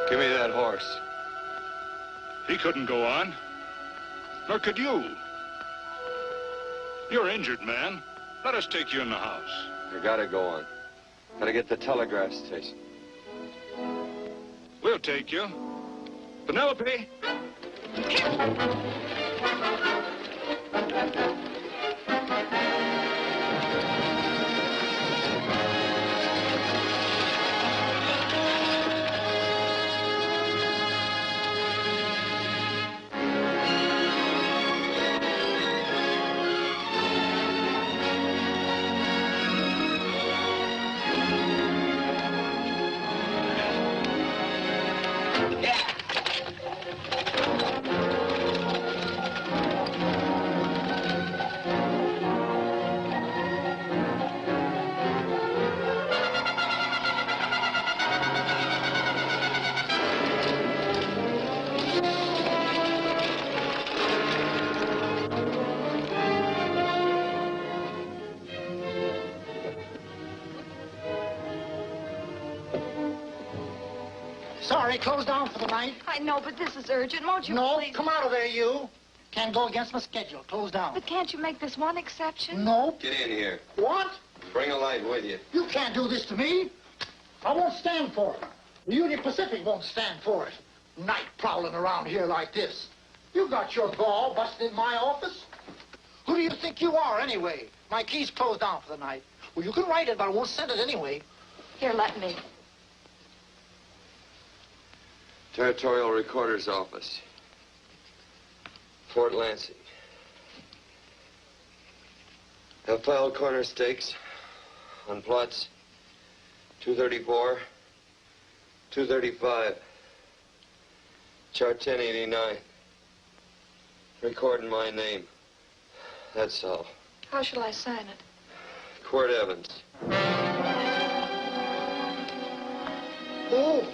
Give me that horse. He couldn't go on. Nor could you. You're injured, man. Let us take you in the house. You gotta go on. Gotta get to the telegraph station. We'll take you. Penelope! Sorry, closed down for the night. I know, but this is urgent. Won't you please? No, come out of there, you. Can't go against my schedule. Closed down. But can't you make this one exception? No. Get in here. What? Bring a light with you. You can't do this to me. I won't stand for it. The Union Pacific won't stand for it. Night prowling around here like this. You got your gall busting in my office? Who do you think you are, anyway? My key's closed down for the night. Well, you can write it, but I won't send it anyway. Here, let me. Territorial Recorder's Office. Fort Lansing. Have filed corner stakes on plots 234, 235, chart 1089. Recording my name. That's all. How shall I sign it? Quirt Evans. Oh.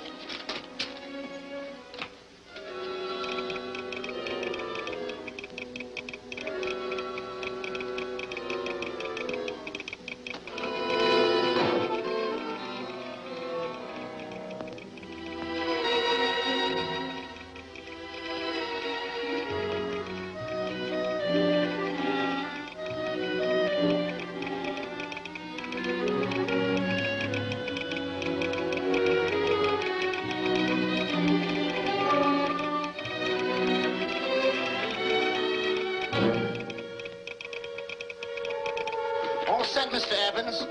Mr. Evans.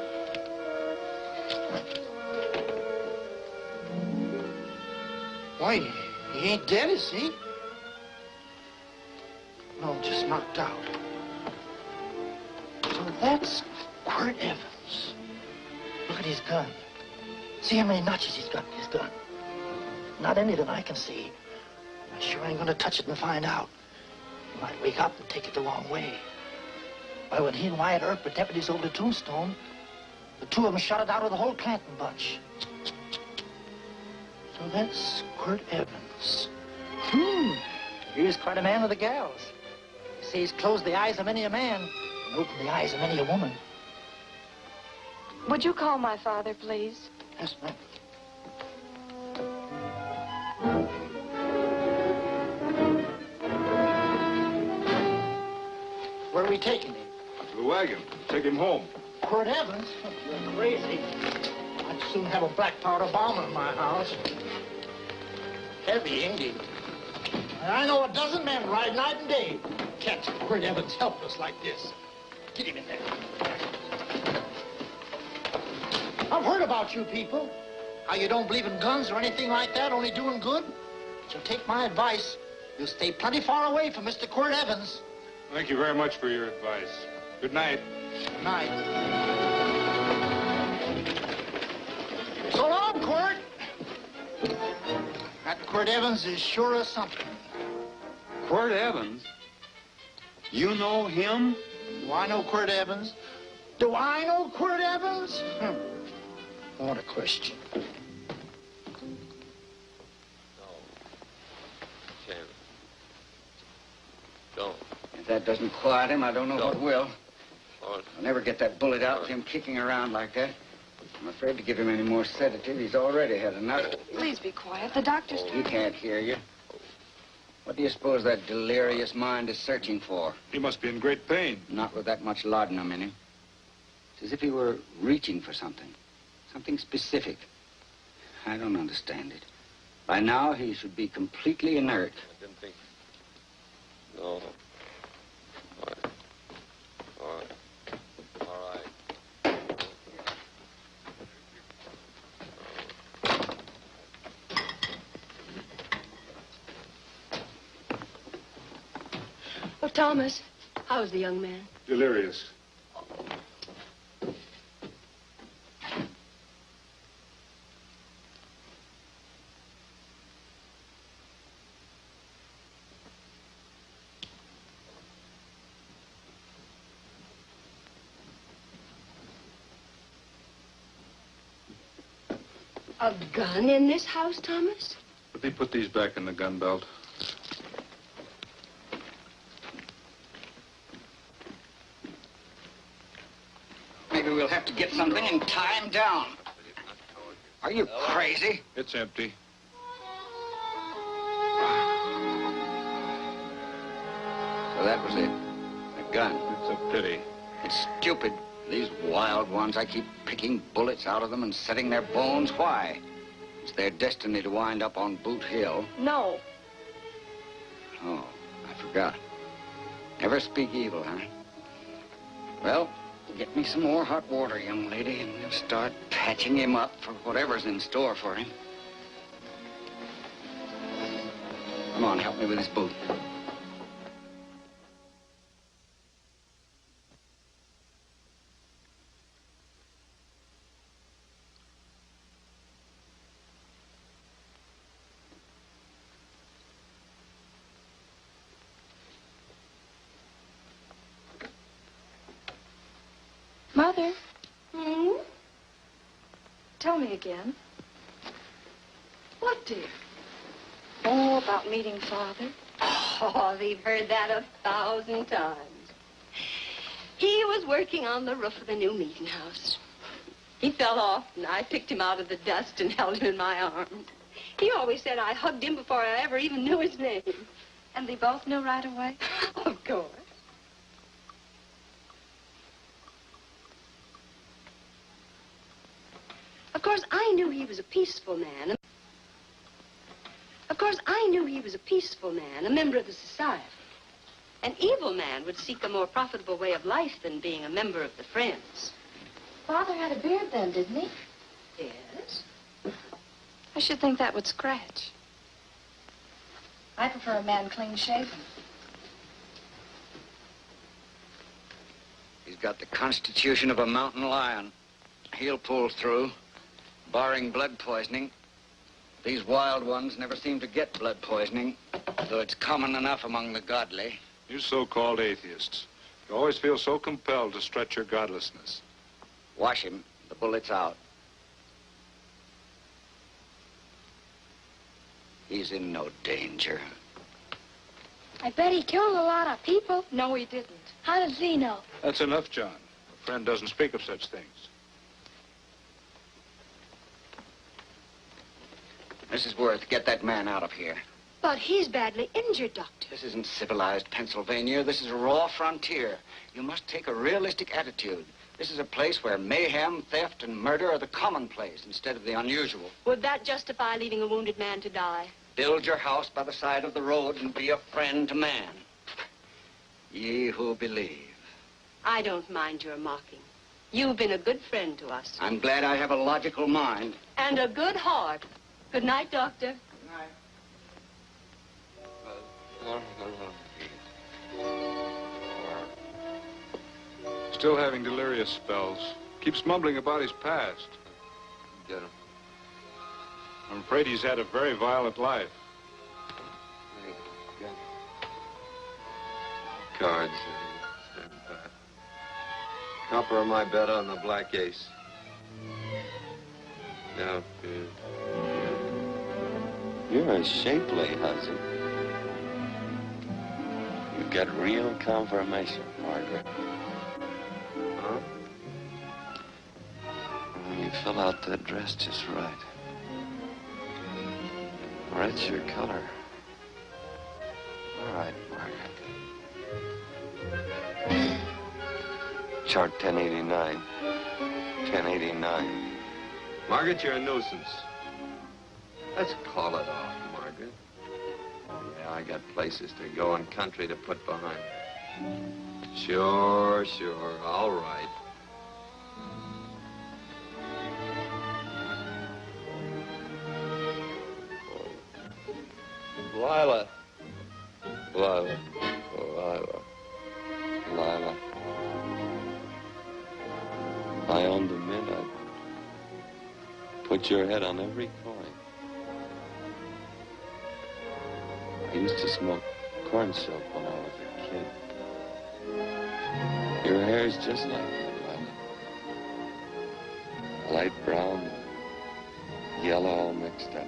Why, he ain't dead, is he? No, just knocked out. So that's Quirt Evans. Look at his gun. See how many notches he's got in his gun. Not any that I can see. I sure ain't gonna touch it and find out. He might wake up and take it the wrong way. Why, when he and Wyatt Earp were deputies over the Tombstone, the two of them shot it out of the whole Clanton bunch. So that's Quirt Evans. He was quite a man with the gals. You see, he's closed the eyes of many a man and opened the eyes of many a woman. Would you call my father, please? Yes, ma'am. Where are we taking him? To the wagon. Take him home. Quirt Evans? You're crazy. I'd soon have a black powder bomb in my house. Heavy, ain't he? I know a dozen men ride night and day. Catch Quirt Evans helpless like this. Get him in there. I've heard about you people. How you don't believe in guns or anything like that, only doing good. But you'll take my advice. You'll stay plenty far away from Mr. Quirt Evans. Thank you very much for your advice. Good night. Good night. So long, Quirt. That Quirt Evans is sure of something. Quirt Evans? You know him? Do I know Quirt Evans? Do I know Quirt Evans? What a question. No. Can't. Don't. If that doesn't quiet him, I don't know what will. Lord. I'll never get that bullet out with him kicking around like that. I'm afraid to give him any more sedative. He's already had enough. Please be quiet. The doctor's... He can't hear you. What do you suppose that delirious mind is searching for? He must be in great pain. Not with that much laudanum in him. It's as if he were reaching for something. Something specific. I don't understand it. By now, he should be completely inert. I didn't think... No. All right. All right. All right. Oh, Thomas, how's the young man? Delirious. A gun in this house, Thomas? Let me put these back in the gun belt. Maybe we'll have to get something and tie him down. Are you crazy? It's empty. So that was it. A gun. It's a pity. It's stupid. These wild ones, I keep picking bullets out of them and setting their bones. Why? It's their destiny to wind up on Boot Hill. No. Oh, I forgot. Never speak evil, huh? Well, get me some more hot water, young lady, and we'll start patching him up for whatever's in store for him. Come on, help me with his boot. Mother, Hmm? tell me again. What, dear? Oh, about meeting Father. Oh, we've heard that 1,000 times. He was working on the roof of the new meeting house. He fell off, and I picked him out of the dust and held him in my arms. He always said I hugged him before I ever even knew his name. And they both knew right away? Of course. Of course, I knew he was a peaceful man. Of course, I knew he was a peaceful man, a member of the society. An evil man would seek a more profitable way of life than being a member of the Friends. Father had a beard then, didn't he? Yes? I should think that would scratch. I prefer a man clean-shaven. He's got the constitution of a mountain lion. He'll pull through, barring blood poisoning. These wild ones never seem to get blood poisoning, though it's common enough among the godly. You so-called atheists. You always feel so compelled to stretch your godlessness. Wash him. The bullet's out. He's in no danger. I bet he killed a lot of people. No, he didn't. How does he know? That's enough, John. A friend doesn't speak of such things. Mrs. Worth, get that man out of here. But he's badly injured, Doctor. This isn't civilized Pennsylvania. This is a raw frontier. You must take a realistic attitude. This is a place where mayhem, theft, and murder are the commonplace instead of the unusual. Would that justify leaving a wounded man to die? Build your house by the side of the road and be a friend to man. Ye who believe. I don't mind your mocking. You've been a good friend to us. I'm glad I have a logical mind. And a good heart. Good night, Doctor. Good night. Still having delirious spells. Keeps mumbling about his past. Get him. I'm afraid he's had a very violent life. Get him. Cards. Copper on my bet on the black ace. Now, you're a shapely husband. You got real confirmation, Margaret. Huh? You fill out that dress just right. Red's your color. All right, Margaret. Chart 1089. 1089. Margaret, you're a nuisance. Let's call it off, Margaret. Yeah, I got places to go and country to put behind me. Sure, sure. All right. Lila. Lila. Lila. Lila. If I owned a mint, I'd put your head on every coin. I used to smoke corn silk when I was a kid. Your hair's just like that, Lila. Light brown and yellow all mixed up.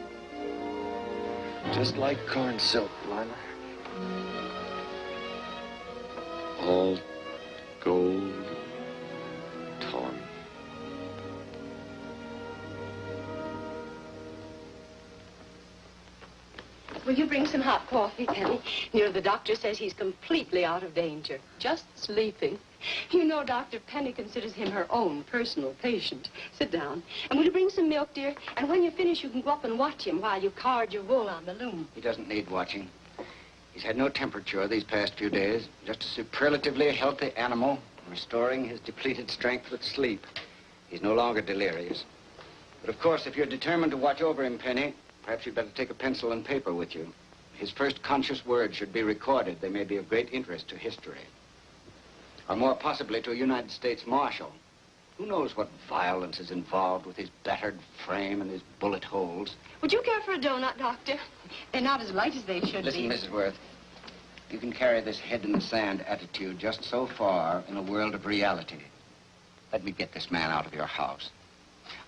Just like corn silk, Lila. All gold, torn. Will you bring some hot coffee, Penny? You know, the doctor says he's completely out of danger. Just sleeping. You know, Dr. Penny considers him her own personal patient. Sit down. And will you bring some milk, dear? And when you finish, you can go up and watch him while you card your wool on the loom. He doesn't need watching. He's had no temperature these past few days. Just a superlatively healthy animal, restoring his depleted strength with sleep. He's no longer delirious. But of course, if you're determined to watch over him, Penny, perhaps you'd better take a pencil and paper with you. His first conscious words should be recorded. They may be of great interest to history. Or more possibly to a United States Marshal. Who knows what violence is involved with his battered frame and his bullet holes. Would you care for a donut, Doctor? They're not as light as they should Listen, be. Mrs. Worth, you can carry this head-in-the-sand attitude just so far in a world of reality. Let me get this man out of your house.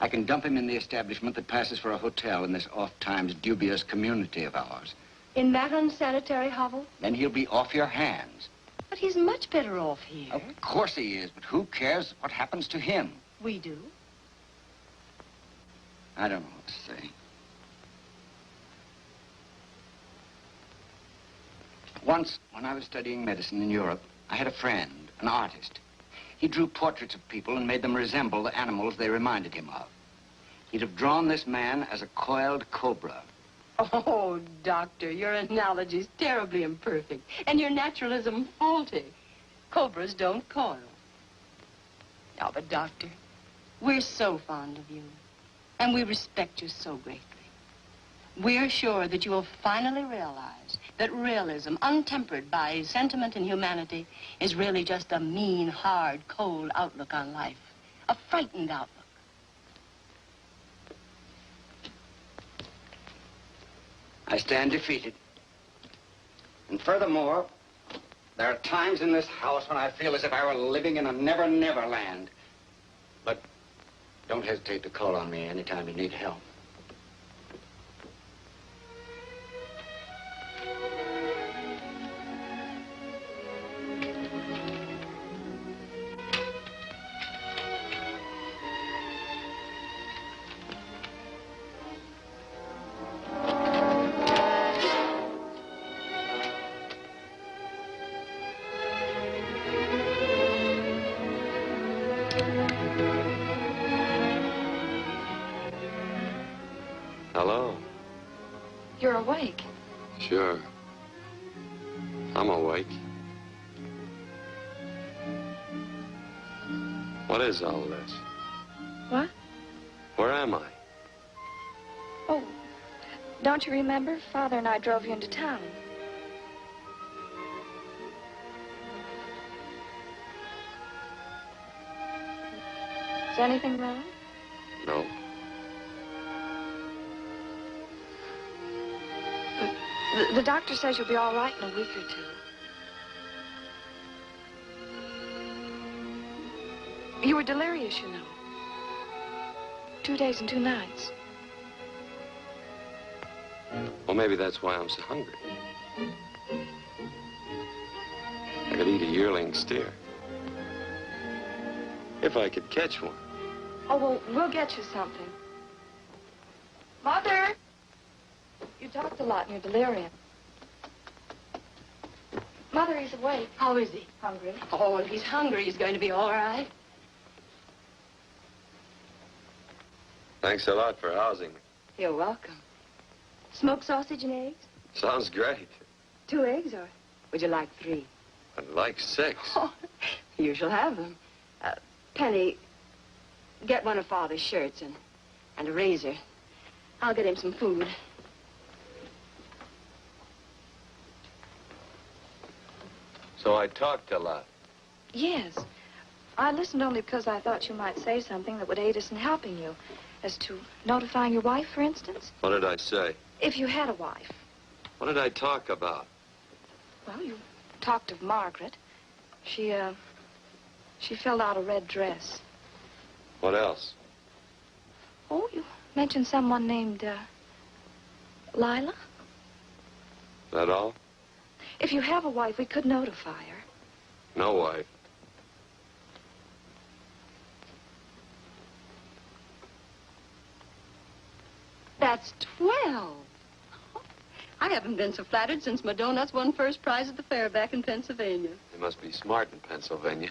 I can dump him in the establishment that passes for a hotel in this oft-times dubious community of ours. In that unsanitary hovel? Then he'll be off your hands. But he's much better off here. Of course he is, but who cares what happens to him? We do. I don't know what to say. Once, when I was studying medicine in Europe, I had a friend, an artist. He drew portraits of people and made them resemble the animals they reminded him of. He'd have drawn this man as a coiled cobra. Oh, Doctor, your analogy's terribly imperfect, and your naturalism faulty. Cobras don't coil. Oh, but Doctor, we're so fond of you, and we respect you so greatly. We're sure that you will finally realize that realism, untempered by sentiment and humanity, is really just a mean, hard, cold outlook on life. A frightened outlook. I stand defeated. And furthermore, there are times in this house when I feel as if I were living in a never-never land. But don't hesitate to call on me anytime you need help. Hello? You're awake. Sure. I'm awake. What is all this? What? Where am I? Oh, don't you remember? Father and I drove you into town. Is anything wrong? No. The doctor says you'll be all right in a week or two. You were delirious, you know. 2 days and 2 nights. Well, maybe that's why I'm so hungry. I could eat a yearling steer. If I could catch one. Oh, well, we'll get you something. Mother! You talked a lot in your delirium. Mother, he's awake. How is he? Hungry. Oh, if he's hungry, he's going to be all right. Thanks a lot for housing me. You're welcome. Smoked sausage and eggs? Sounds great. 2 eggs, or would you like 3? I'd like 6. Oh, you shall have them. Penny, get one of Father's shirts and a razor. I'll get him some food. So I talked a lot. Yes. I listened only because I thought you might say something that would aid us in helping you. As to notifying your wife, for instance? What did I say? If you had a wife. What did I talk about? Well, you talked of Margaret. She filled out a red dress. What else? Oh, you mentioned someone named, Lila? That all? If you have a wife, we could notify her. No wife. That's 12. I haven't been so flattered since my donuts won first prize at the fair back in Pennsylvania. You must be smart in Pennsylvania.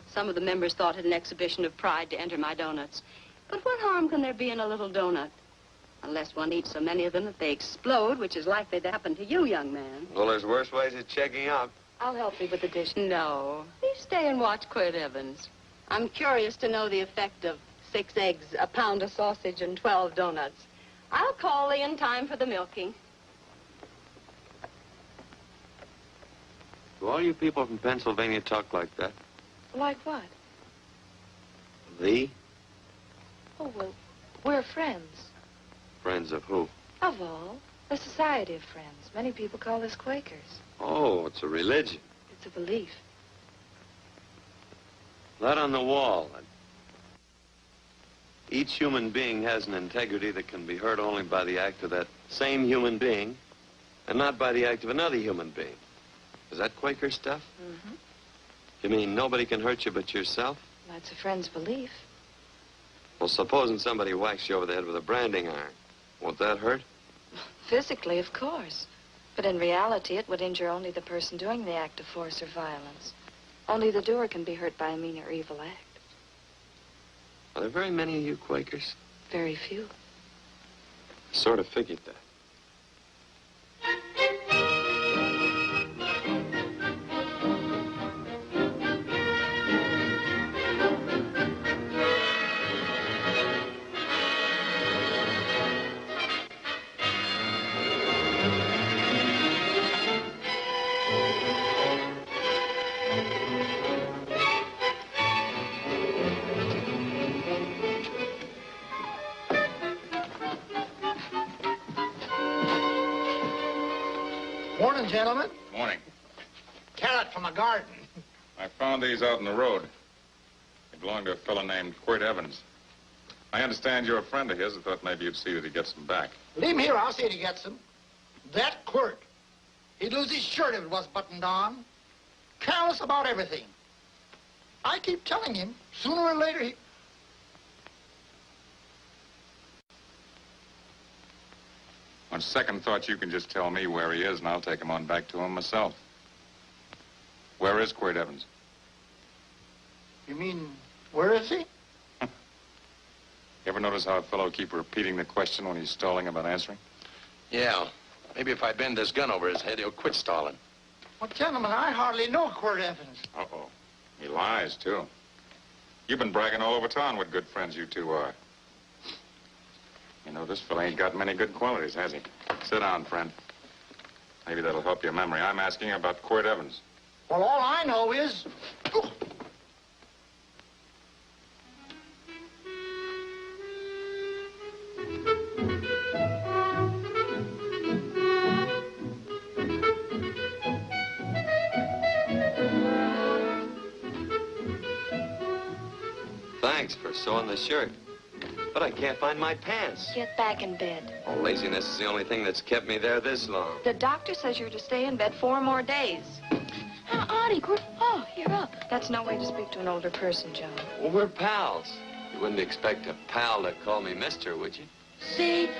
Some of the members thought it an exhibition of pride to enter my donuts. But what harm can there be in a little donut? Unless one eats so many of them that they explode, which is likely to happen to you, young man. Well, there's worse ways of checking out. I'll help you with the dish. No. You stay and watch Quirt Evans. I'm curious to know the effect of 6 eggs, a pound of sausage, and 12 donuts. I'll call thee in time for the milking. Do all you people from Pennsylvania talk like that? Like what? Thee? Oh, well, we're friends. Friends of who? Of all. A society of friends. Many people call us Quakers. Oh, it's a religion. It's a belief. That on the wall. Each human being has an integrity that can be hurt only by the act of that same human being, and not by the act of another human being. Is that Quaker stuff? Mm-hmm. You mean nobody can hurt you but yourself? That's a friend's belief. Well, supposing somebody whacks you over the head with a branding iron. Won't that hurt? Physically, of course. But in reality, it would injure only the person doing the act of force or violence. Only the doer can be hurt by a mean or evil act. Are there very many of you Quakers? Very few. I sort of figured that. Morning, gentlemen. Morning. Carrot from a garden. I found these out in the road. They belong to a fellow named Quirt Evans. I understand you're a friend of his. I thought maybe you'd see that he gets them back. Leave him here. I'll see that he gets them. That Quirt. He'd lose his shirt if it was buttoned on. Careless about everything. I keep telling him, sooner or later he... On second thought, you can just tell me where he is, and I'll take him on back to him myself. Where is Quirt Evans? You mean, where is he? You ever notice how a fellow keep repeating the question when he's stalling about answering? Yeah. Maybe if I bend this gun over his head, he'll quit stalling. Well, gentlemen, I hardly know Quirt Evans. Uh-oh. He lies, too. You've been bragging all over town what good friends you two are. You know, this fella ain't got many good qualities, has he? Sit down, friend. Maybe that'll help your memory. I'm asking about Quirt Evans. Well, all I know is... Oh. Thanks for sewing the shirt. But I can't find my pants. Get back in bed. Oh, laziness is the only thing that's kept me there this long. The doctor says you're to stay in bed 4 more days. Auntie, oh, you're up. That's no way to speak to an older person, John. Well, we're pals. You wouldn't expect a pal to call me mister, would you? See,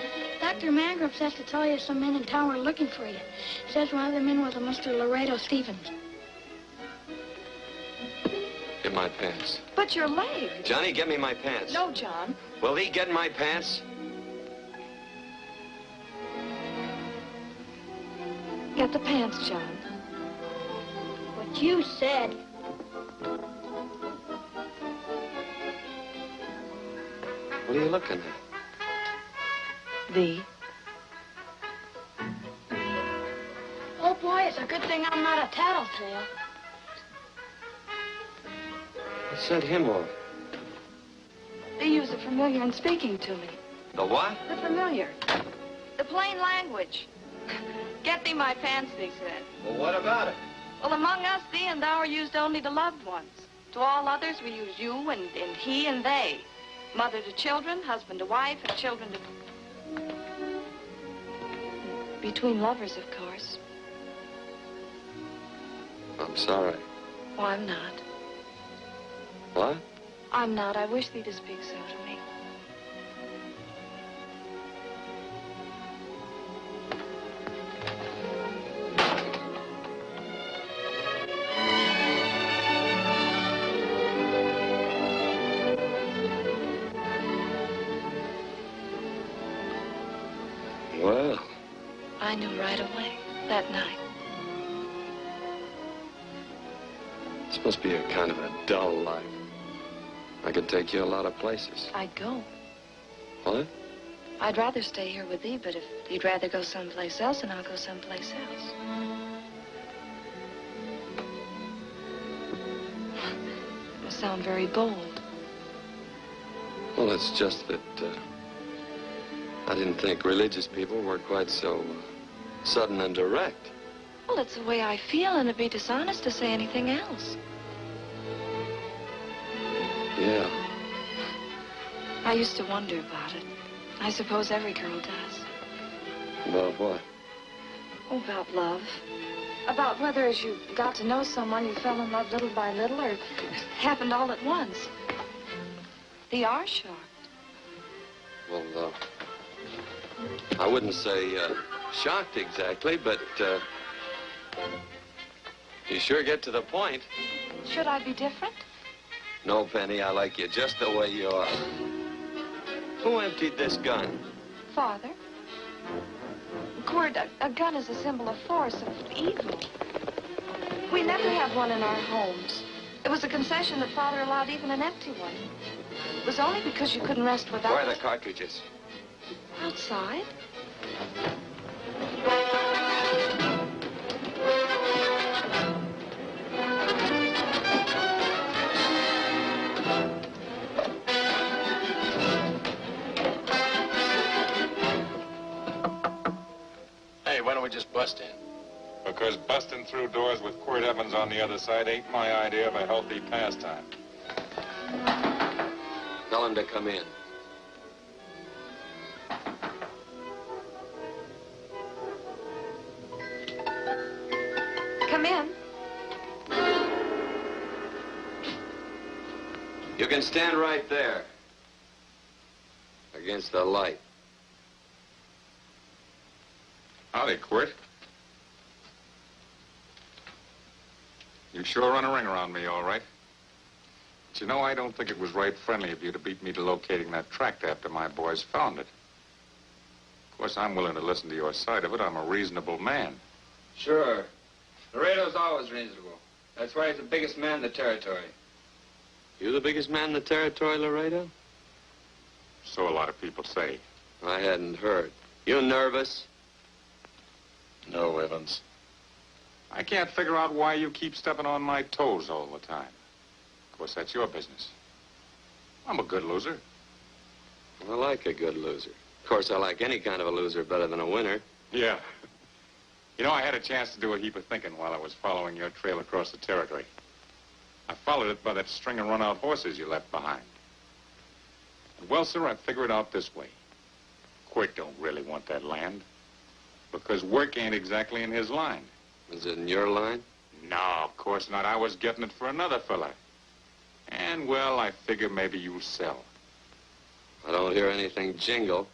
Dr. Mangrove says to tell you some men in town were looking for you. Says one of the men was a Mr. Laredo Stevens. Get my pants. But your leg. Johnny, get me my pants. No, John. Will he get my pants? Get the pants, John. What you said. What are you looking at? The. Oh, boy, it's a good thing I'm not a tattletale. What set him off? They use the familiar in speaking to me. The what? The familiar. The plain language. Get thee my pants, they said. Well, what about it? Well, among us, thee and thou are used only to loved ones. To all others, we use you and he and they. Mother to children, husband to wife, and children to... Between lovers, of course. I'm sorry. Oh, I'm not. What? I'm not. I wish thee to speak so to me. Well. I knew right away, that night. This must be a kind of a dull life. I could take you a lot of places. I'd go. What? I'd rather stay here with thee, but if you'd rather go someplace else, then I'll go someplace else. You sound very bold. Well, it's just that, I didn't think religious people were quite so sudden and direct. Well, it's the way I feel, and it'd be dishonest to say anything else. Yeah. I used to wonder about it. I suppose every girl does. About what? Oh, about love. About whether as you got to know someone, you fell in love little by little, or it happened all at once. They are shocked. Well, I wouldn't say shocked exactly, but you sure get to the point. Should I be different? No, Penny, I like you just the way you are. Who emptied this gun? Father. Cord, a gun is a symbol of force, of evil. We never have one in our homes. It was a concession that Father allowed even an empty one. It was only because you couldn't rest without... Where are the cartridges? Outside. Hey, why don't we just bust in? Because busting through doors with Quirt Evans on the other side ain't my idea of a healthy pastime. Tell him to come in. Come in. You can stand right there. Against the light. Howdy, Quirt. You sure run a ring around me, all right. But you know, I don't think it was right friendly of you to beat me to locating that tract after my boys found it. Of course, I'm willing to listen to your side of it. I'm a reasonable man. Sure. Laredo's always reasonable. That's why he's the biggest man in the territory. You the biggest man in the territory, Laredo? So a lot of people say. I hadn't heard. You nervous? No, Evans. I can't figure out why you keep stepping on my toes all the time. Of course, that's your business. I'm a good loser. I like a good loser. Of course, I like any kind of a loser better than a winner. Yeah. You know, I had a chance to do a heap of thinking while I was following your trail across the territory. I followed it by that string of run-out horses you left behind. And well, sir, I figured it out this way. Quick don't really want that land. Because work ain't exactly in his line. Is it in your line? No, of course not. I was getting it for another fella. And, well, I figure maybe you'll sell. I don't hear anything jingle.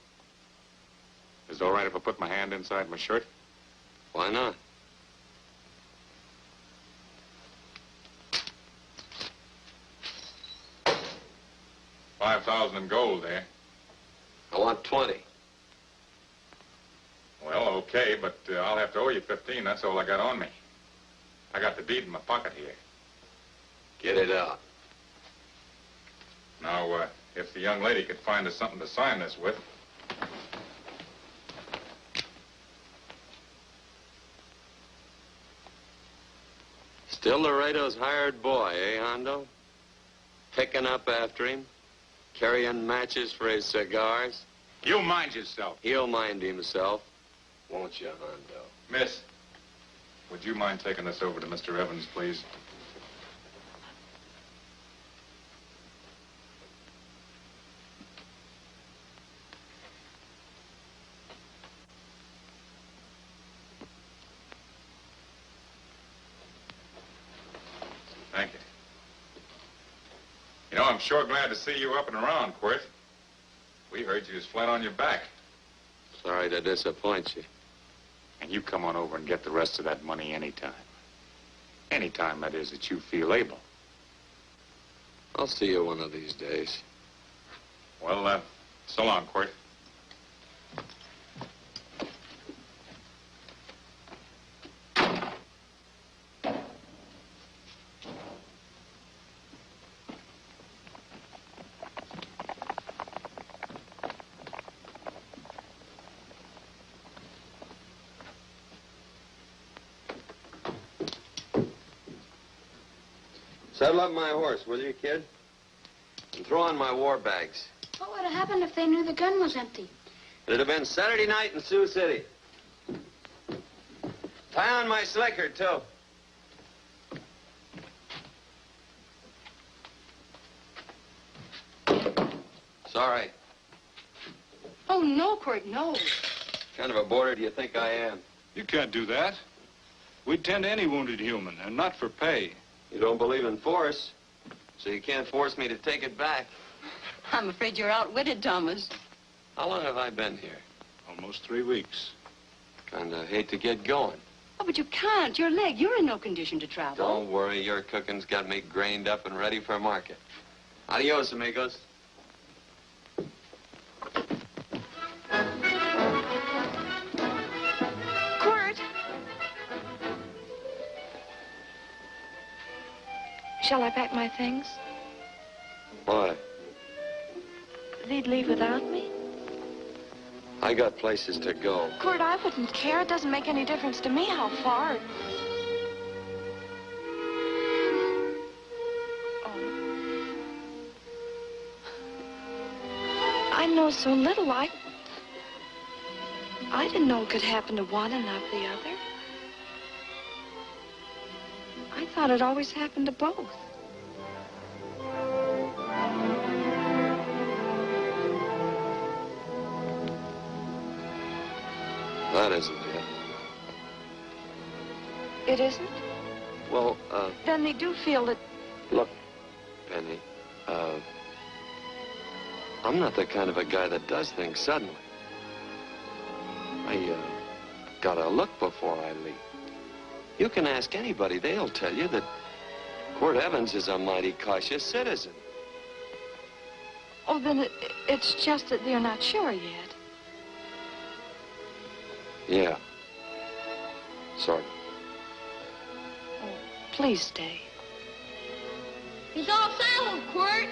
Is it all right if I put my hand inside my shirt? Why not? $5,000 in gold, eh? I want 20. Well, okay, but I'll have to owe you 15. That's all I got on me. I got the deed in my pocket here. Get it out. Now, if the young lady could find us something to sign this with. Still Laredo's hired boy, eh, Hondo? Picking up after him, carrying matches for his cigars. You mind yourself. He'll mind himself. Won't you, Hondo? Miss, would you mind taking this over to Mr. Evans, please? Thank you. You know, I'm sure glad to see you up and around, Quirt. We heard you was flat on your back. Sorry to disappoint you. And you come on over and get the rest of that money anytime. Anytime, that is, that you feel able. I'll see you one of these days. Well, so long, Quirt. Saddle up my horse, will you, kid? And throw on my war bags. What would have happened if they knew the gun was empty? It'd have been Saturday night in Sioux City. Tie on my slicker, too. Sorry. Oh, no, Quirt, no. What kind of a boarder do you think I am? You can't do that. We'd tend to any wounded human, and not for pay. You don't believe in force, so you can't force me to take it back. I'm afraid you're outwitted, Thomas. How long have I been here? Almost 3 weeks. Kinda hate to get going. Oh, but you can't. Your leg, you're in no condition to travel. Don't worry, your cooking's got me grained up and ready for market. Adios, amigos. Quirt. Shall I pack my things? Why? They'd leave without me? I got places to go. Quirt, I wouldn't care. It doesn't make any difference to me how far. Oh. I know so little. I didn't know it could happen to one and not the other. I thought it always happened to both. That isn't it. It isn't? Well, Then they do feel that... look, Penny, I'm not the kind of a guy that does things suddenly. I, gotta look before I leave. You can ask anybody. They'll tell you that Quirt Evans is a mighty cautious citizen. Oh, then it's just that they're not sure yet. Yeah. Sort of. Oh, please stay. He's all saddled, Quirt.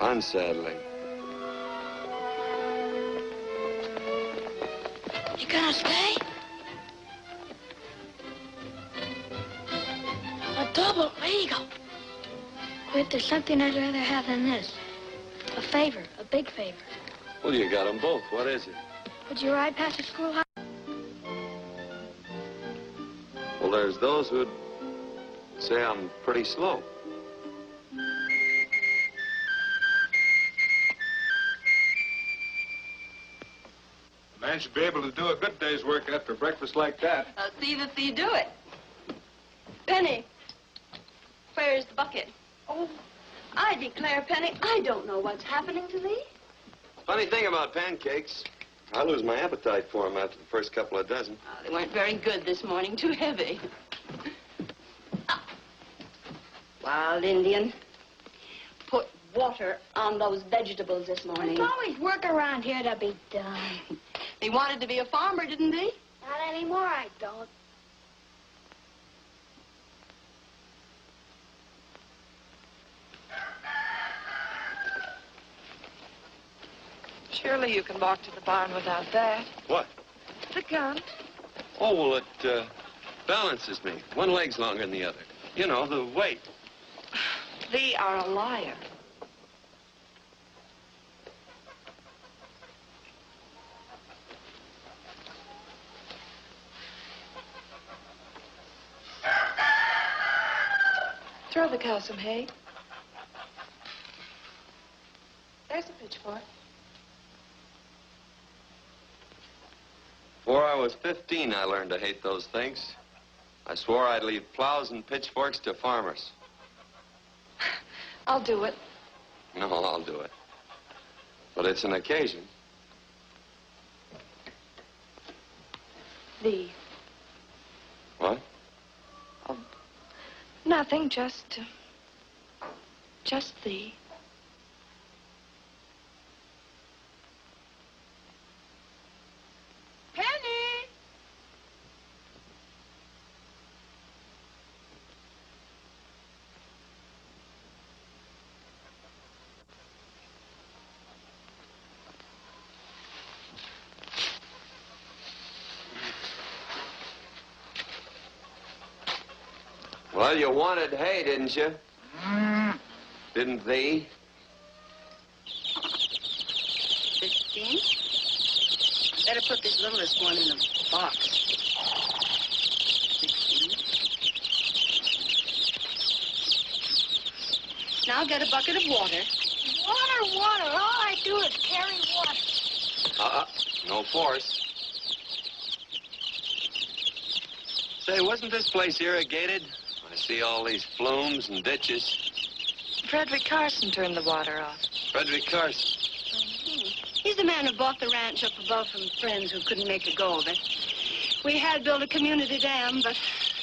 Unsaddling. You gonna stay? A double eagle. Quirt, there's something I'd rather have than this. A favor, a big favor. Well, you got them both. What is it? Would you ride past the schoolhouse? Well, there's those who'd say I'm pretty slow. A man should be able to do a good day's work after breakfast like that. I'll see that you do it. Penny, where's the bucket? Oh, I declare, Penny, I don't know what's happening to thee. Funny thing about pancakes, I lose my appetite for them after the first couple of dozen. Oh, they weren't very good this morning, too heavy. Wild Indian, put water on those vegetables this morning. There's always work around here to be done. He wanted to be a farmer, didn't he? Not anymore, I don't. Surely you can walk to the barn without that. What? The gun. Oh, well, it balances me. One leg's longer than the other. You know, the weight. Thee are a liar. Throw the cow some hay. There's a pitchfork. Before I was 15, I learned to hate those things. I swore I'd leave plows and pitchforks to farmers. I'll do it. No, I'll do it. But it's an occasion. Thee. What? Oh, nothing, just thee. Penny! Well, you wanted hay, didn't you? Didn't thee? 15. Better put this littlest one in a box. 16. Now get a bucket of water. Water, water. All I do is carry water. No force. Say, wasn't this place irrigated? I see all these flumes and ditches. Frederick Carson turned the water off. Frederick Carson. He's the man who bought the ranch up above from friends who couldn't make a go of it. We had built a community dam, but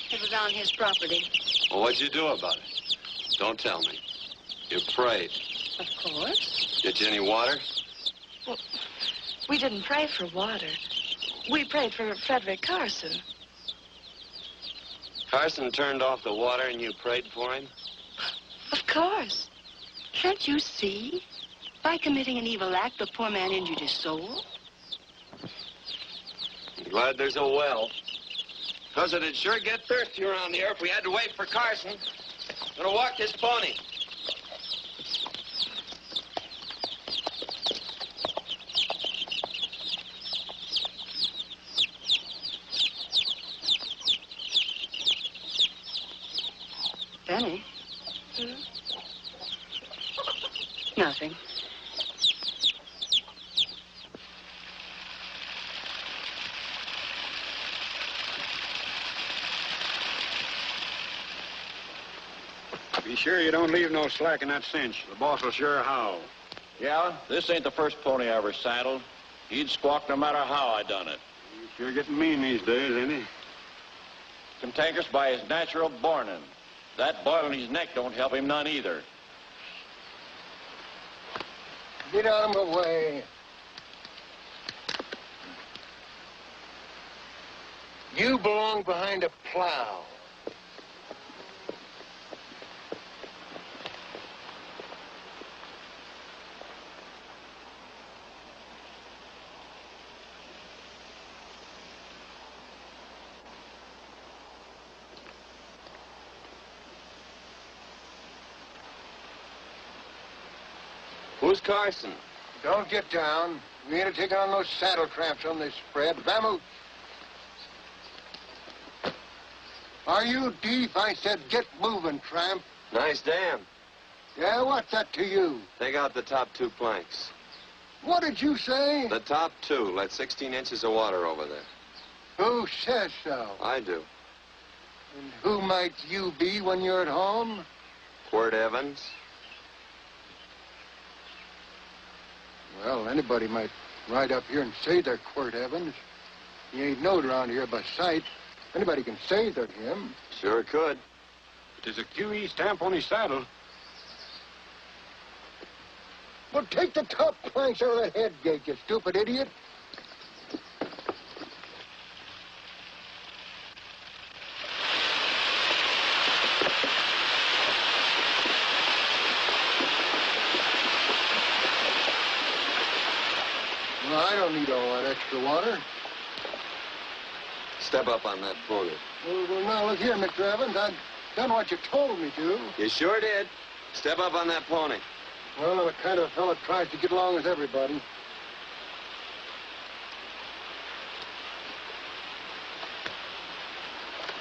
it was on his property. Well, what'd you do about it? Don't tell me. You prayed. Of course. Get you any water? Well, we didn't pray for water. We prayed for Frederick Carson. Carson turned off the water and you prayed for him? Of course. Can't you see? By committing an evil act, the poor man injured his soul. I'm glad there's a well. Because it'd sure get thirsty around here if we had to wait for Carson. Gonna walk his pony. Benny? Nothing. Be sure you don't leave no slack in that cinch. The boss will sure howl. Yeah, this ain't the first pony I ever saddled. He'd squawk no matter how I done it. He's sure getting mean these days, ain't he? Cantankerous by his natural bornin'. That boil in his neck don't help him none either. Get out of my way. You belong behind a plow. Who's Carson? Don't get down. We ain't taking on no saddle tramps on this spread. Vamoose. Are you deep? I said get moving, tramp. Nice dam. Yeah, what's that to you? Take out the top 2 planks. What did you say? The top 2. Let 16 inches of water over there. Who says so? I do. And who might you be when you're at home? Quirt Evans. Well, anybody might ride up here and say they're Quirt Evans. He ain't knowed around here by sight. Anybody can say they're him. Sure could. There's a QE stamp on his saddle. Well, take the top planks out of that head gate, you stupid idiot. Well, I don't need all that extra water. Step up on that pony. Well, now, look here, Mr. Evans. I've done what you told me to. You sure did. Step up on that pony. Well, I'm the kind of fellow that tries to get along with everybody.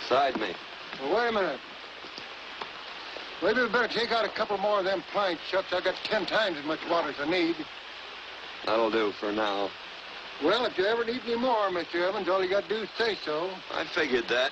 Side me. Well, wait a minute. Maybe we better take out a couple more of them planks, Shucks. I got 10 times as much water as I need. That'll do for now. Well, if you ever need any more, Mr. Evans, all you got to do is say so. I figured that.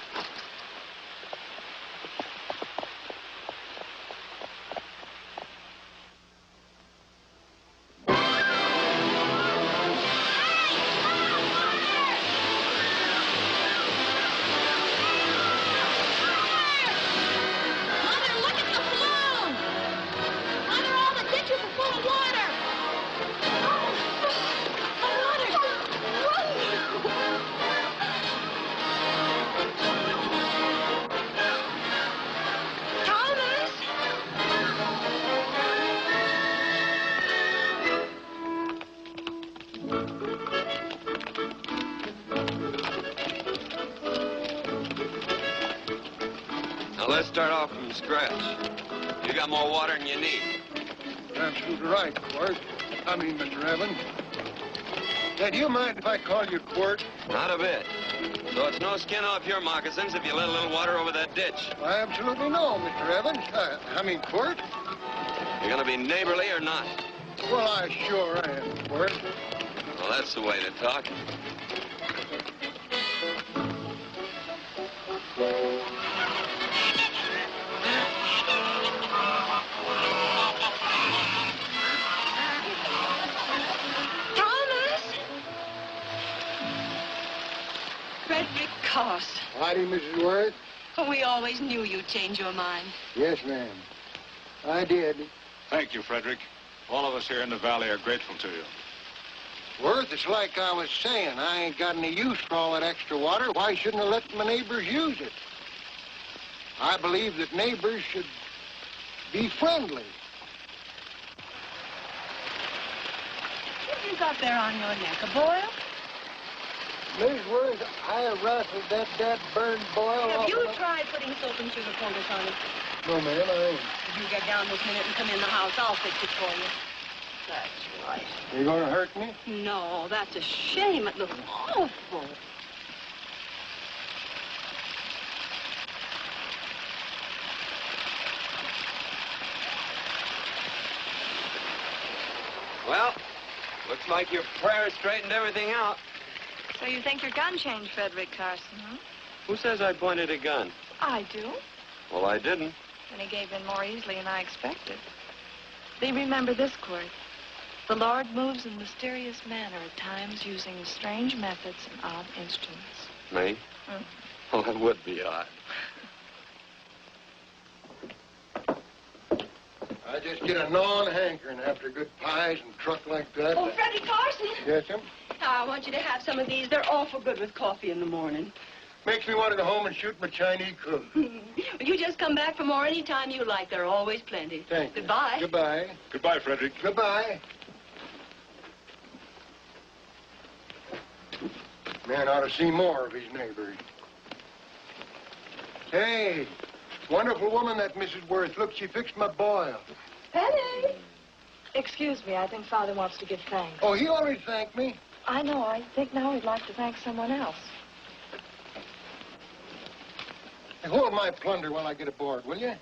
Now, let's start off from scratch. You got more water than you need. You're absolutely right, Quirt. I mean, Mr. Evans. Hey, do you mind if I call you Quirt? Not a bit. So it's no skin off your moccasins if you let a little water over that ditch. I absolutely know, Mr. Evans. I mean, Quirt. You're gonna be neighborly or not? Well, I sure am, Quirt. Well, that's the way to talk. Howdy, Mrs. Worth. We always knew you'd change your mind. Yes, ma'am. I did. Thank you, Frederick. All of us here in the valley are grateful to you. Worth, it's like I was saying. I ain't got any use for all that extra water. Why shouldn't I let my neighbors use it? I believe that neighbors should be friendly. What have you got there on your neck, a boil? Mrs. Worth, I rustled that burned boil Have off you of tried putting soap and sugar poultice on it? No, ma'am, I ain't. If you get down this minute and come in the house, I'll fix it for you. That's right. You gonna hurt me? No, that's a shame. It looks awful. Well, looks like your prayer straightened everything out. So you think your gun changed, Frederick Carson, huh? Who says I pointed a gun? I do. Well, I didn't. And he gave in more easily than I expected. Do you remember this, Quirt? The Lord moves in mysterious manner at times using strange methods and odd instruments. Me? Well, that would be odd. I just get a gnawing hankering after good pies and truck like that. Oh, Freddie Carson. Yes, ma'am? I want you to have some of these. They're awful good with coffee in the morning. Makes me want to go home and shoot my Chinese cook. You just come back for more any time you like. There are always plenty. Thank you. Goodbye. Goodbye. Goodbye, Frederick. Goodbye. Man ought to see more of his neighbors. Hey, wonderful woman, that Mrs. Worth. Look, she fixed my boil. Penny! Excuse me, I think Father wants to give thanks. Oh, he already thanked me. I know. I think now he'd like to thank someone else. Hey, hold my plunder while I get aboard, will you?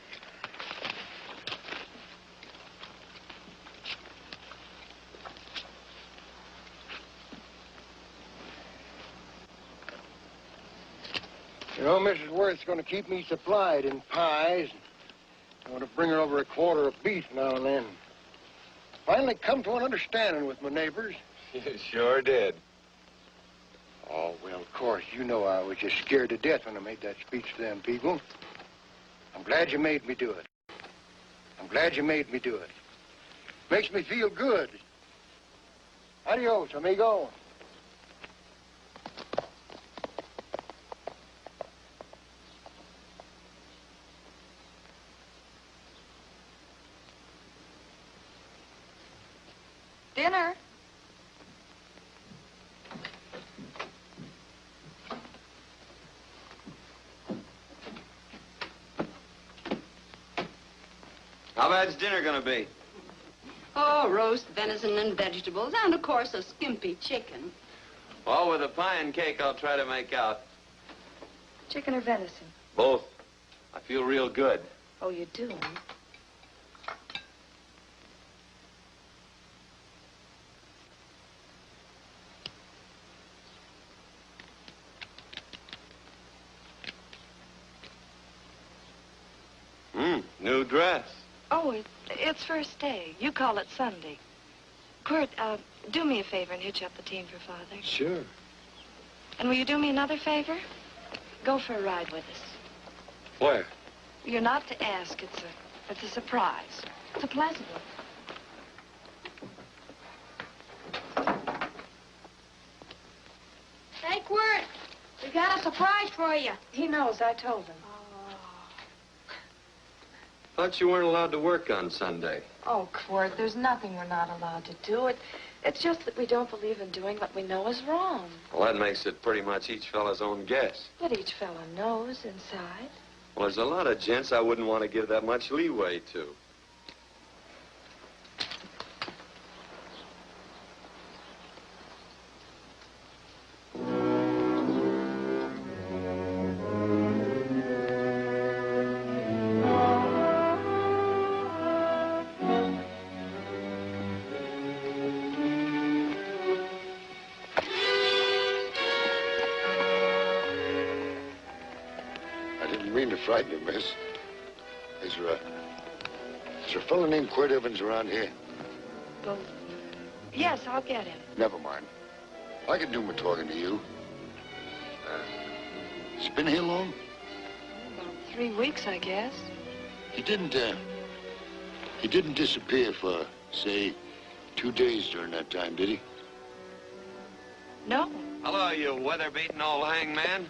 You know, Mrs. Worth's going to keep me supplied in pies. I want to bring her over a quarter of beef now and then. finally come to an understanding with my neighbors. You sure did. Oh, well, of course, you know I was just scared to death when I made that speech to them people. I'm glad you made me do it. I'm glad you made me do it. Makes me feel good. Adios, amigo. Dinner. How bad's dinner gonna be? Oh, roast venison and vegetables, and of course a skimpy chicken. Well, with a pie and cake, I'll try to make out. Chicken or venison? Both. I feel real good. Oh, you do? New dress. Oh, it's first day. You call it Sunday. Quirt, do me a favor and hitch up the team for Father. Sure. And will you do me another favor? Go for a ride with us. Where? You're not to ask. It's a surprise. It's a pleasant one. Hey, Quirt, we got a surprise for you. He knows. I told him. Thought you weren't allowed to work on Sunday. Oh, Quirt, there's nothing we're not allowed to do. It's just that we don't believe in doing what we know is wrong. Well, that makes it pretty much each fella's own guess. But each fellow knows inside. Well, there's a lot of gents I wouldn't want to give that much leeway to. Frighten you, miss. Is there a fellow named Quirt Evans around here? Well, yes, I'll get him. Never mind. I can do my talking to you. He's been here long? About 3 weeks, I guess. He didn't disappear for, say, 2 days during that time, did he? No. Hello, you weather-beaten old hangman.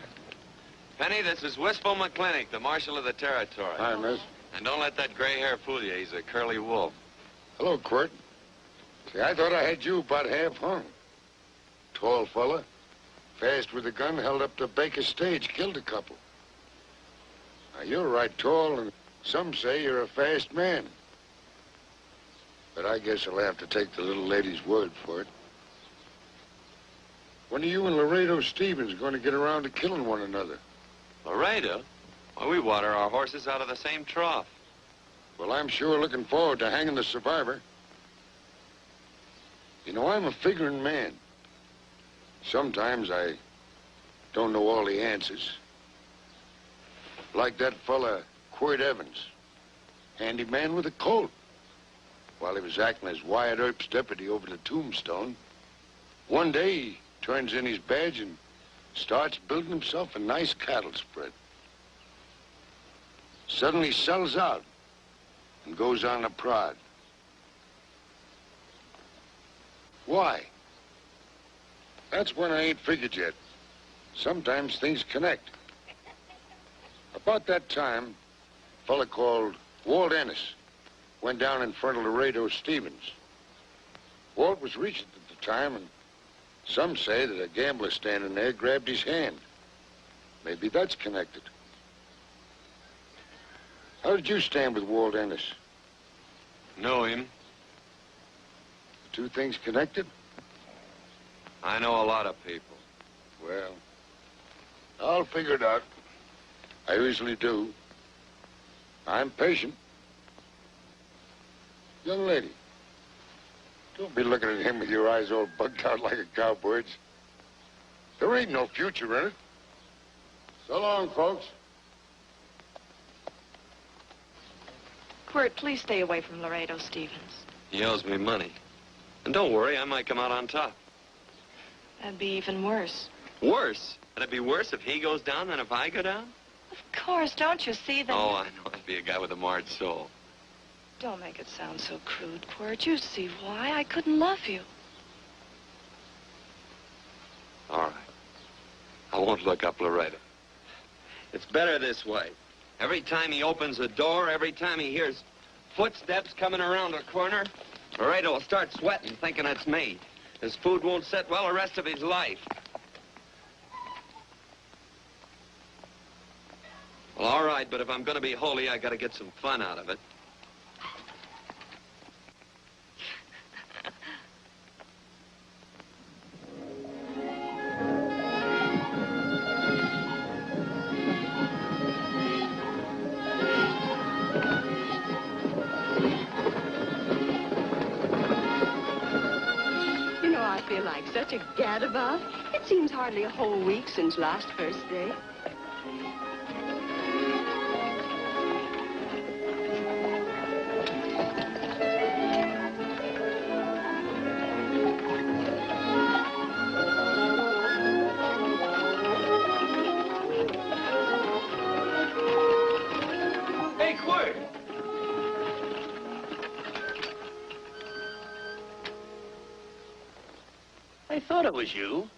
Penny, this is Wistful McClintock, the Marshal of the Territory. Hi, miss. And don't let that gray hair fool you. He's a curly wolf. Hello, Quirt. See, I thought I had you about half hung. Tall fella, fast with a gun, held up the Baker stage, killed a couple. Now, you're right tall, and some say you're a fast man. But I guess I'll have to take the little lady's word for it. When are you and Laredo Stevens going to get around to killing one another? Laredo? Well, we water our horses out of the same trough. Well, I'm sure looking forward to hanging the survivor. You know, I'm a figuring man. Sometimes I don't know all the answers. Like that fella, Quirt Evans. Handyman with a Colt. While he was acting as Wyatt Earp's deputy over the Tombstone, one day he turns in his badge and starts building himself a nice cattle spread. Suddenly sells out and goes on a prod. Why? That's when I ain't figured yet. Sometimes things connect. About that time, a fella called Walt Ennis went down in front of Laredo Stevens. Walt was reaching at the time, and some say that a gambler standing there grabbed his hand. Maybe that's connected. How did you stand with Walt Ennis? Know him. The two things connected? I know a lot of people. Well, I'll figure it out. I usually do. I'm patient. Young lady, don't be looking at him with your eyes all bugged out like a cowbird's. There ain't no future in it. So long, folks. Quirt, please stay away from Laredo Stevens. He owes me money. And don't worry, I might come out on top. That'd be even worse. Worse? Would it be worse if he goes down than if I go down? Of course, don't you see that? Oh, I know. I'd be a guy with a marred soul. Don't make it sound so crude, Quirt. You see why I couldn't love you. All right. I won't look up Laredo. It's better this way. Every time he opens a door, every time he hears footsteps coming around a corner, Laredo will start sweating, thinking it's me. His food won't set well the rest of his life. Well, all right, but if I'm going to be holy, I got to get some fun out of it. I feel like such a gadabout. It seems hardly a whole week since last first day. Hey, Quirt! I thought it was you.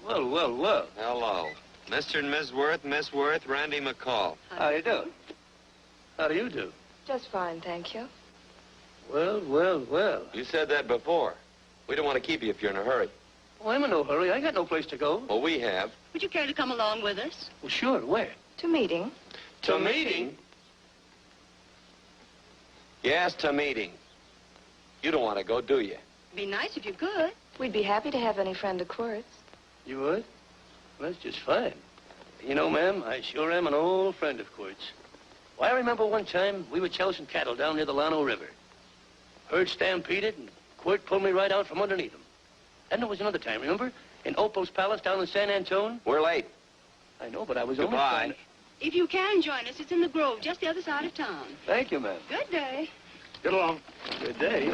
Well, well, well. Hello. Mr. and Miss Worth, Miss Worth, Randy McCall. How do you do? How do you do? Just fine, thank you. Well, well, well. You said that before. We don't want to keep you if you're in a hurry. Oh, I'm in no hurry. I got no place to go. Well, we have. Would you care to come along with us? Well, sure. Where? To meeting. To meeting? Yes, to meeting. You don't want to go, do you? Be nice if you could. We'd be happy to have any friend of Quirt's. You would? Well, that's just fine. You know, ma'am, I sure am an old friend of Quirt's. Why, I remember one time we were chousing cattle down near the Llano River. Herd stampeded, and Quirt pulled me right out from underneath him. Then there was another time, remember? In Opal's Palace down in San Antone. We're late. I know, but I was only Goodbye. trying to... If you can join us, it's in the Grove, just the other side of town. Thank you, ma'am. Good day. Get along. Good day.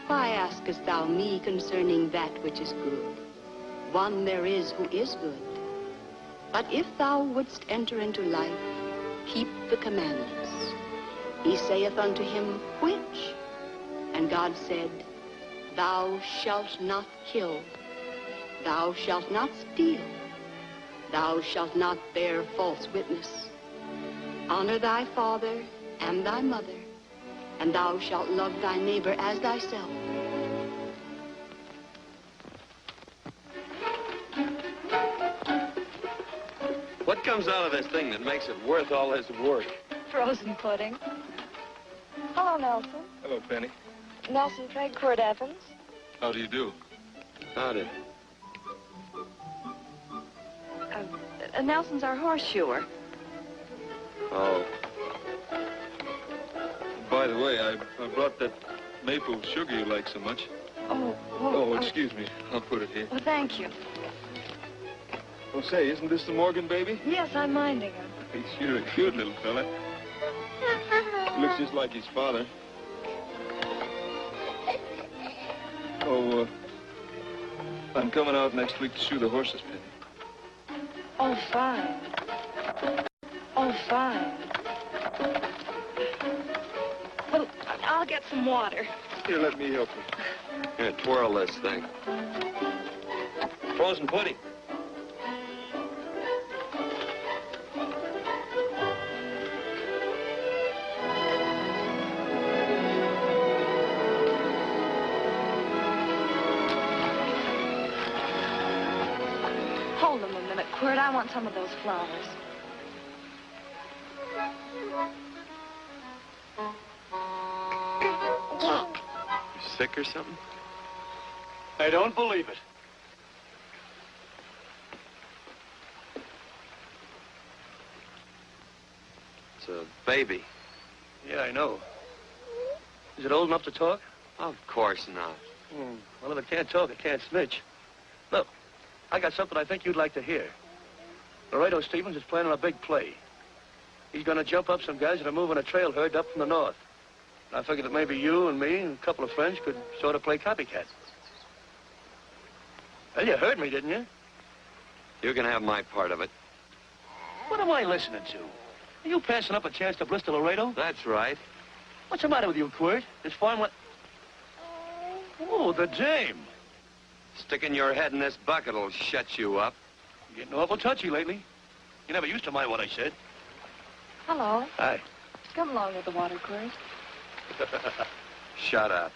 Why askest thou me concerning that which is good? One there is who is good. But if thou wouldst enter into life, keep the commandments. He saith unto him, which? And God said, thou shalt not kill. Thou shalt not steal. Thou shalt not bear false witness. Honor thy father and thy mother, and thou shalt love thy neighbor as thyself. What comes out of this thing that makes it worth all this work? Frozen pudding. Hello, Nelson. Hello, Penny. Nelson Craig, Quirt Evans. How do you do? Howdy. Nelson's our horseshoer. Oh. By the way, I brought that maple sugar you like so much. Oh, Oh, excuse me. I'll put it here. Well, thank you. Oh, say, isn't this the Morgan baby? Yes, I'm minding him. He's sure a cute little fella. Looks just like his father. Oh, I'm coming out next week to shoe the horses, Penny. Oh, fine. Oh, fine. Well, I'll get some water. Here, let me help you. Here, twirl this thing. Frozen pudding. Hold them a minute, Quirt. I want some of those flowers. You sick or something? I don't believe it. It's a baby. Yeah, I know. Is it old enough to talk? Of course not. Well, if it can't talk, it can't snitch. Look, I got something I think you'd like to hear. Laredo Stevens is planning a big play. He's going to jump up some guys that are moving a trail herd up from the north. And I figured that maybe you and me and a couple of friends could sort of play copycat. Well, you heard me, didn't you? You can have my part of it. What am I listening to? Are you passing up a chance to blister Laredo? That's right. What's the matter with you, Quirt? This farm what? Oh, the dame. Sticking your head in this bucket will shut you up. You're getting awful touchy lately. You never used to mind what I said. Hello. Hi. Come along with the water, Quirt. Shut up.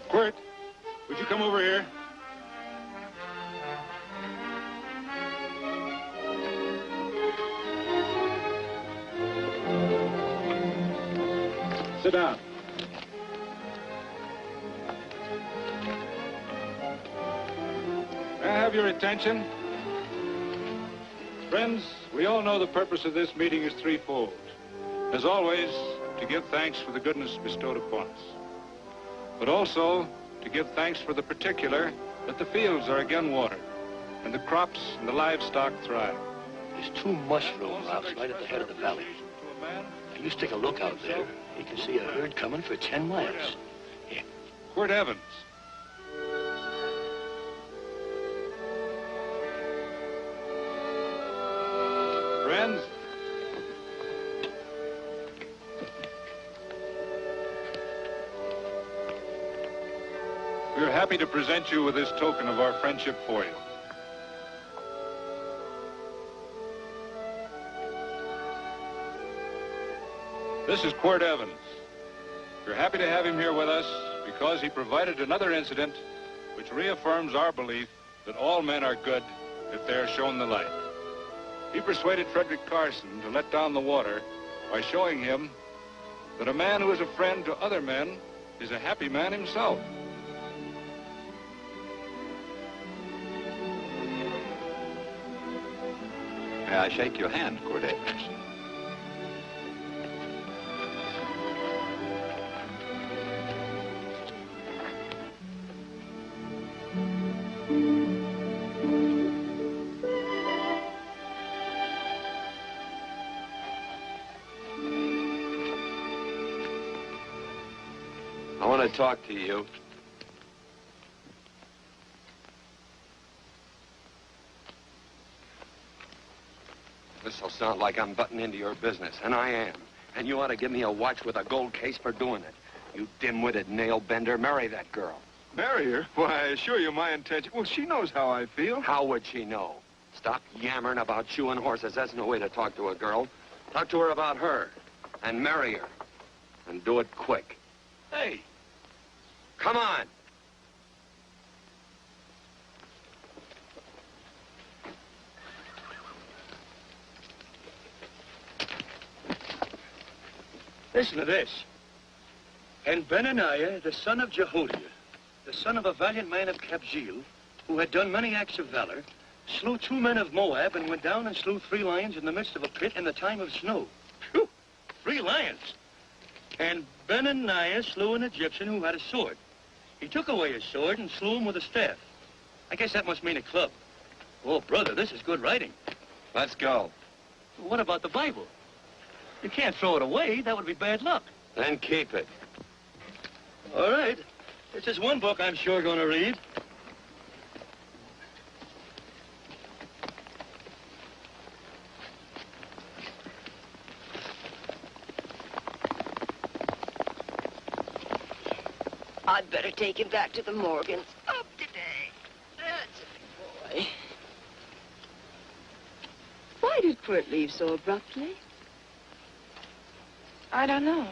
Quirt, would you come over here? Sit down. May I have your attention? Friends, we all know the purpose of this meeting is threefold. As always, to give thanks for the goodness bestowed upon us, but also to give thanks for the particular that the fields are again watered, and the crops and the livestock thrive. There's 2 mushroom rocks right at the head of the valley. If you stick a look out there, you can see a herd coming for 10 miles. Here. Quirt Evans. Friends, we are happy to present you with this token of our friendship for you. This is Quirt Evans. We're happy to have him here with us because he provided another incident which reaffirms our belief that all men are good if they are shown the light. He persuaded Frederick Carson to let down the water by showing him that a man who is a friend to other men is a happy man himself. May I shake your hand, Quirt Evans? I want to talk to you. This'll sound like I'm butting into your business, and I am. And you ought to give me a watch with a gold case for doing it. You dim-witted nail-bender, marry that girl. Marry her? Why, I assure you my intention... Well, she knows how I feel. How would she know? Stop yammering about shoeing horses. That's no way to talk to a girl. Talk to her about her, and marry her. And do it quick. Hey. Come on. Listen to this. And Benaniah, the son of Jehoiada, the son of a valiant man of Kabzeel, who had done many acts of valor, slew 2 men of Moab and went down and slew 3 lions in the midst of a pit in the time of snow. Phew! 3 lions. And Benaniah slew an Egyptian who had a sword. He took away his sword and slew him with a staff. I guess that must mean a club. Oh, brother, this is good writing. Let's go. What about the Bible? You can't throw it away. That would be bad luck. Then keep it. All right. This is one book I'm sure going to read. I'd better take him back to the Morgans. Up today. That's a big boy. Why did Quirt leave so abruptly? I don't know.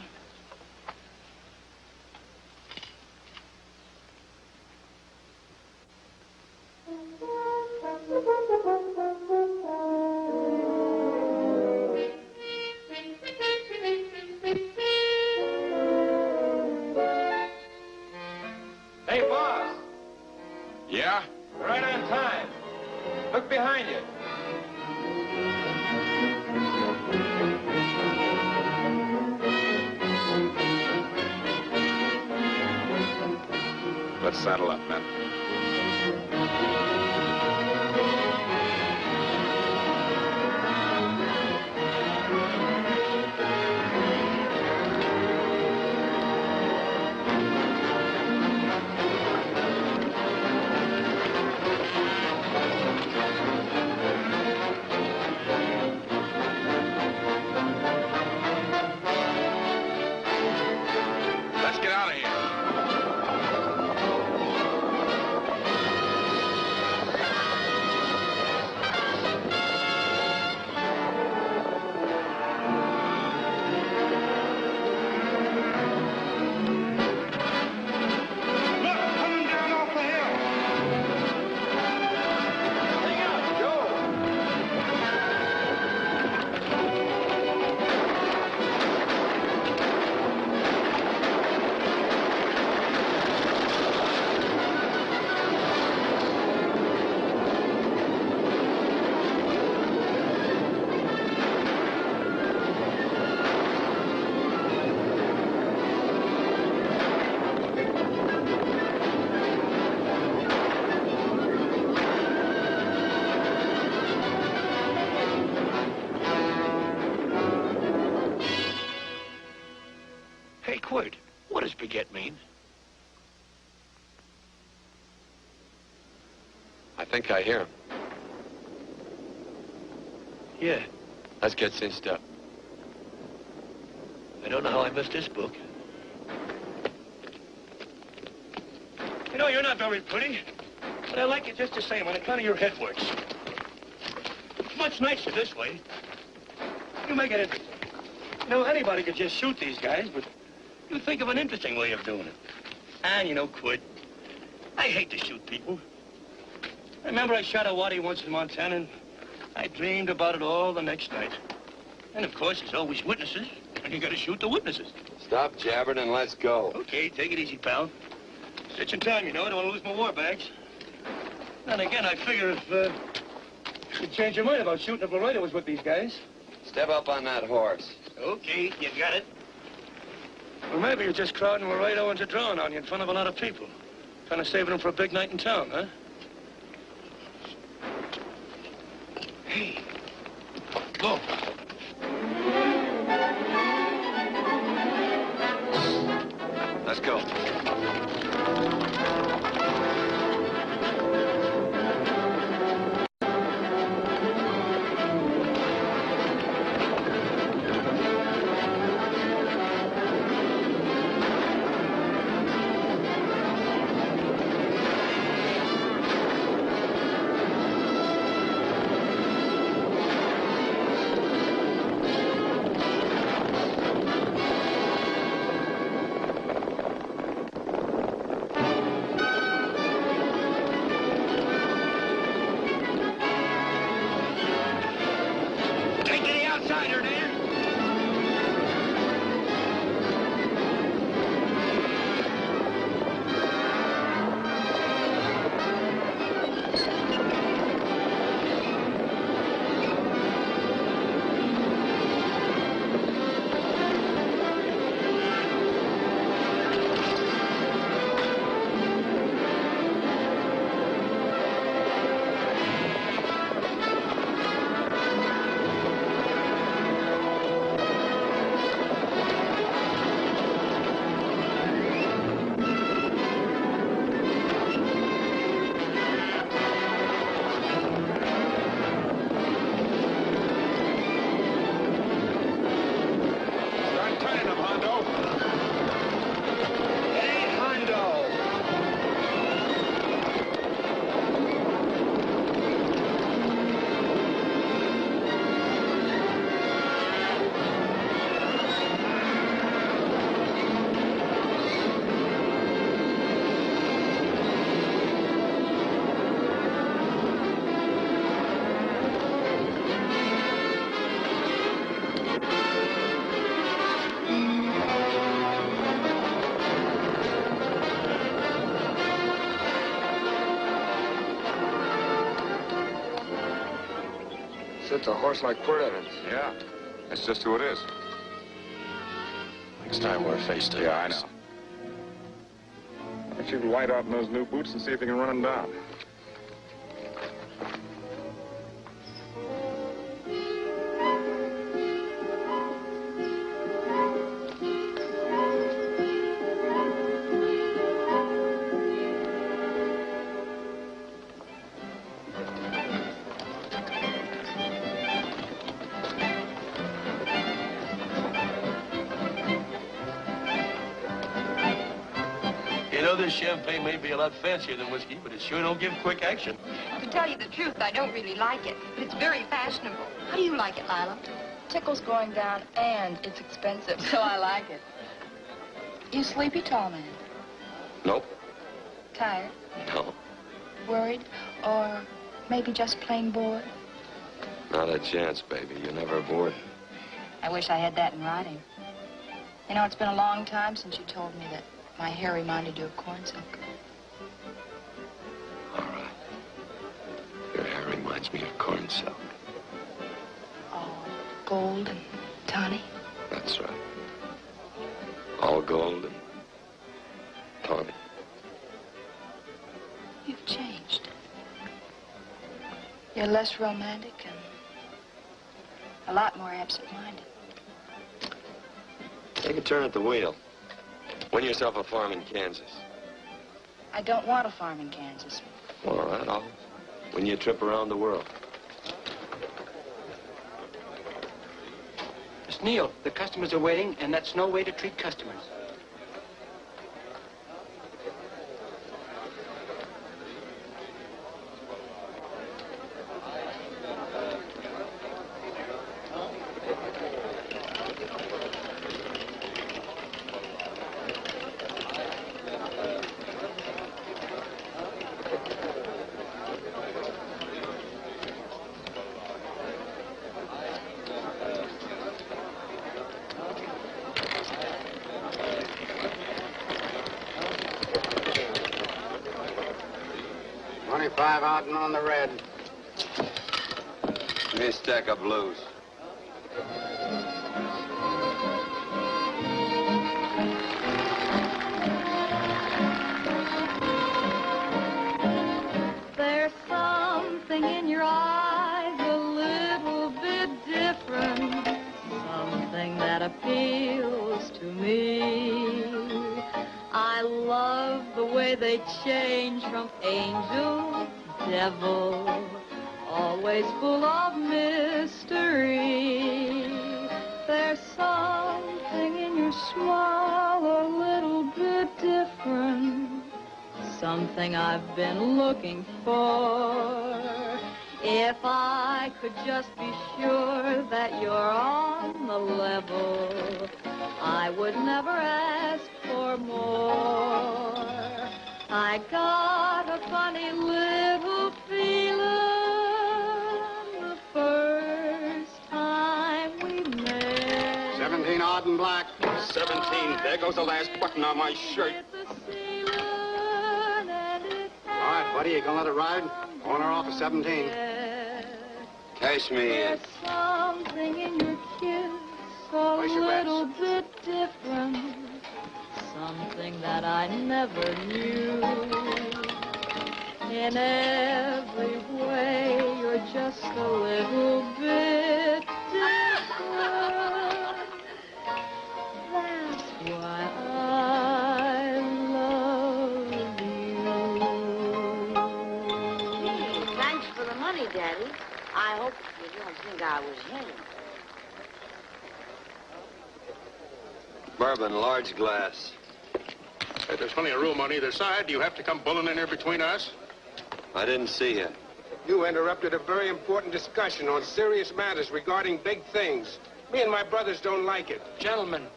behind you. Let's saddle up, men. Let's get out of here. Hey, Quirt, what does baguette mean? I think I hear him. Yeah, Let's get cinched up. I don't know how I missed this book. You know, you're not very pretty, but I like you just the same on account of your head works. It's much nicer this way. You make it interesting. You know, anybody could just shoot these guys, but you think of an interesting way of doing it. And, you know, Quirt, I hate to shoot people. I remember I shot a waddy once in Montana, and I dreamed about it all the next night. And, of course, there's always witnesses, and you gotta shoot the witnesses. Stop jabbering and let's go. Okay, take it easy, pal. Stitching time, you know. I don't want to lose my war bags. And again, I figure if you'd change your mind about shooting if Laredo was with these guys. Step up on that horse. Okay, you got it. Or maybe you're just crowding Laredo into drawing on you in front of a lot of people. Trying to save them for a big night in town, huh? Hey, go. Let's go. Such a horse like Quirt Evans. Yeah, that's just who it is. Next time we're face to face. Yeah, I know. Why don't you light out in those new boots and see if you can run him down? This champagne may be a lot fancier than whiskey, but it sure don't give quick action. To tell you the truth, I don't really like it, but it's very fashionable. How do you like it, Lila? Tickle's going down, and it's expensive, so I like it. You sleepy, tall man? Nope. Tired? No. Worried? Or maybe just plain bored? Not a chance, baby. You're never bored. I wish I had that in writing. You know, it's been a long time since you told me that my hair reminded you of corn silk. All right. Your hair reminds me of corn silk. Oh, gold and tawny? That's right. All gold and tawny. You've changed. You're less romantic and a lot more absent-minded. Take a turn at the wheel. Win yourself a farm in Kansas. I don't want a farm in Kansas. All right, I'll win you a trip around the world. Miss Neal, the customers are waiting, and that's no way to treat customers. Out and on the red. Give me a stack of blues. There's something in your eyes a little bit different, something that appeals to me. I love the way they change from angel to devil, always full of mystery. There's something in your smile a little bit different, something I've been looking for. If I could just be sure that you're on the level, I would never ask for more. I got a funny little feeling the first time we met. 17 odd and black. 17. There goes the last button on my shirt. All right, buddy, you gonna let it ride? On or off of 17? Cash me in. There's something in your kiss a little bit different, something that I never knew. In every way, you're just a little bit different. That's why I love you. Thanks for the money, Daddy. I hope you don't think I was him. Bourbon, large glass. Hey, there's plenty of room on either side. Do you have to come bulling in here between us? I didn't see you. You interrupted a very important discussion on serious matters regarding big things. Me and my brothers don't like it. Gentlemen,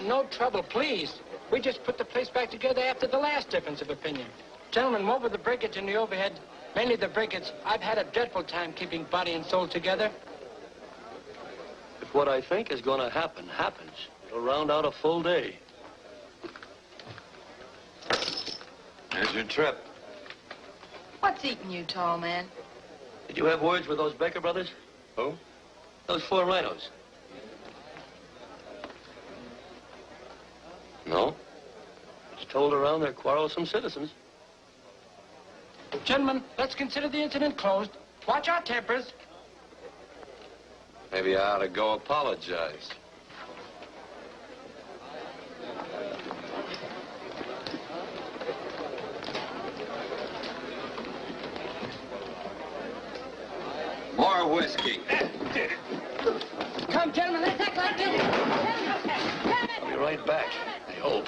no trouble, please. We just put the place back together after the last difference of opinion. Gentlemen, what with the breakage and the overhead, mainly the breakage, I've had a dreadful time keeping body and soul together. If what I think is going to happen happens, it'll round out a full day. Here's your trip. What's eating you, tall man? Did you have words with those Baker brothers? Who? Those 4 rhinos. No? It's told around they're quarrelsome citizens. Gentlemen, let's consider the incident closed. Watch our tempers. Maybe I ought to go apologize. More whiskey. Come, gentlemen, let's act like this. I'll be right back, I hope.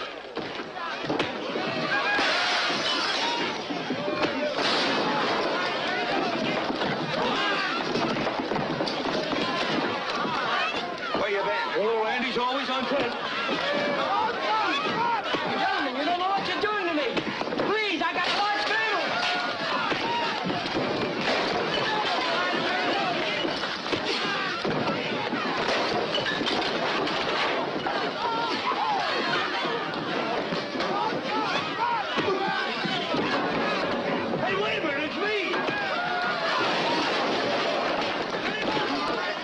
Where you been? Oh, Andy's always on point. Gentlemen, you don't know what you're doing to me. Please, I got a large family. Hey, wait a minute, it's me!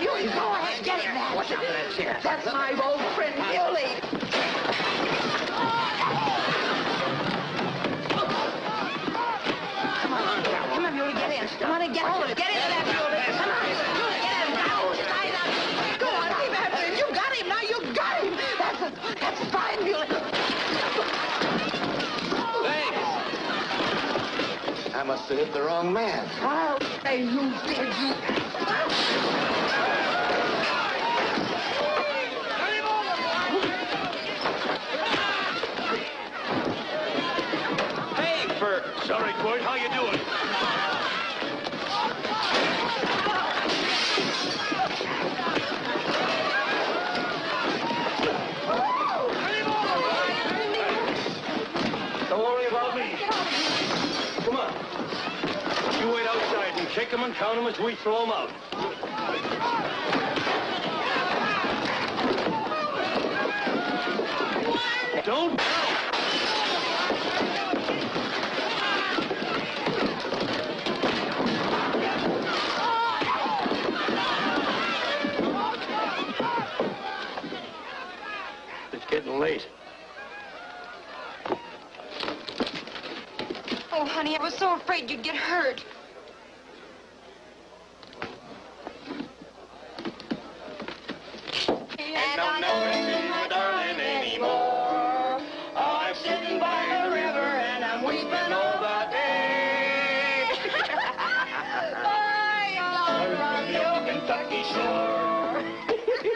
You go ahead, get it now. What's up with that chair? That's my old friend, Billy. Come on, Billy, get in. Come on and get hold of it. Get into that, Billy. Come on. Get in. Now, tie up. Go on, keep after him. You got him. Now you got him. That's fine, Billy. Thanks. I must have hit the wrong man. Oh, hey, you did, you. Hey, Bert. Sorry, Court. How you doing? Don't worry about me. Come on. You wait outside and kick them and count them as we throw them out. Don't count. It's getting late. Oh, honey, I was so afraid you'd get hurt. And I don't see my darling anymore. I'm sitting by the river and I'm weeping all the day. From the old Kentucky shore.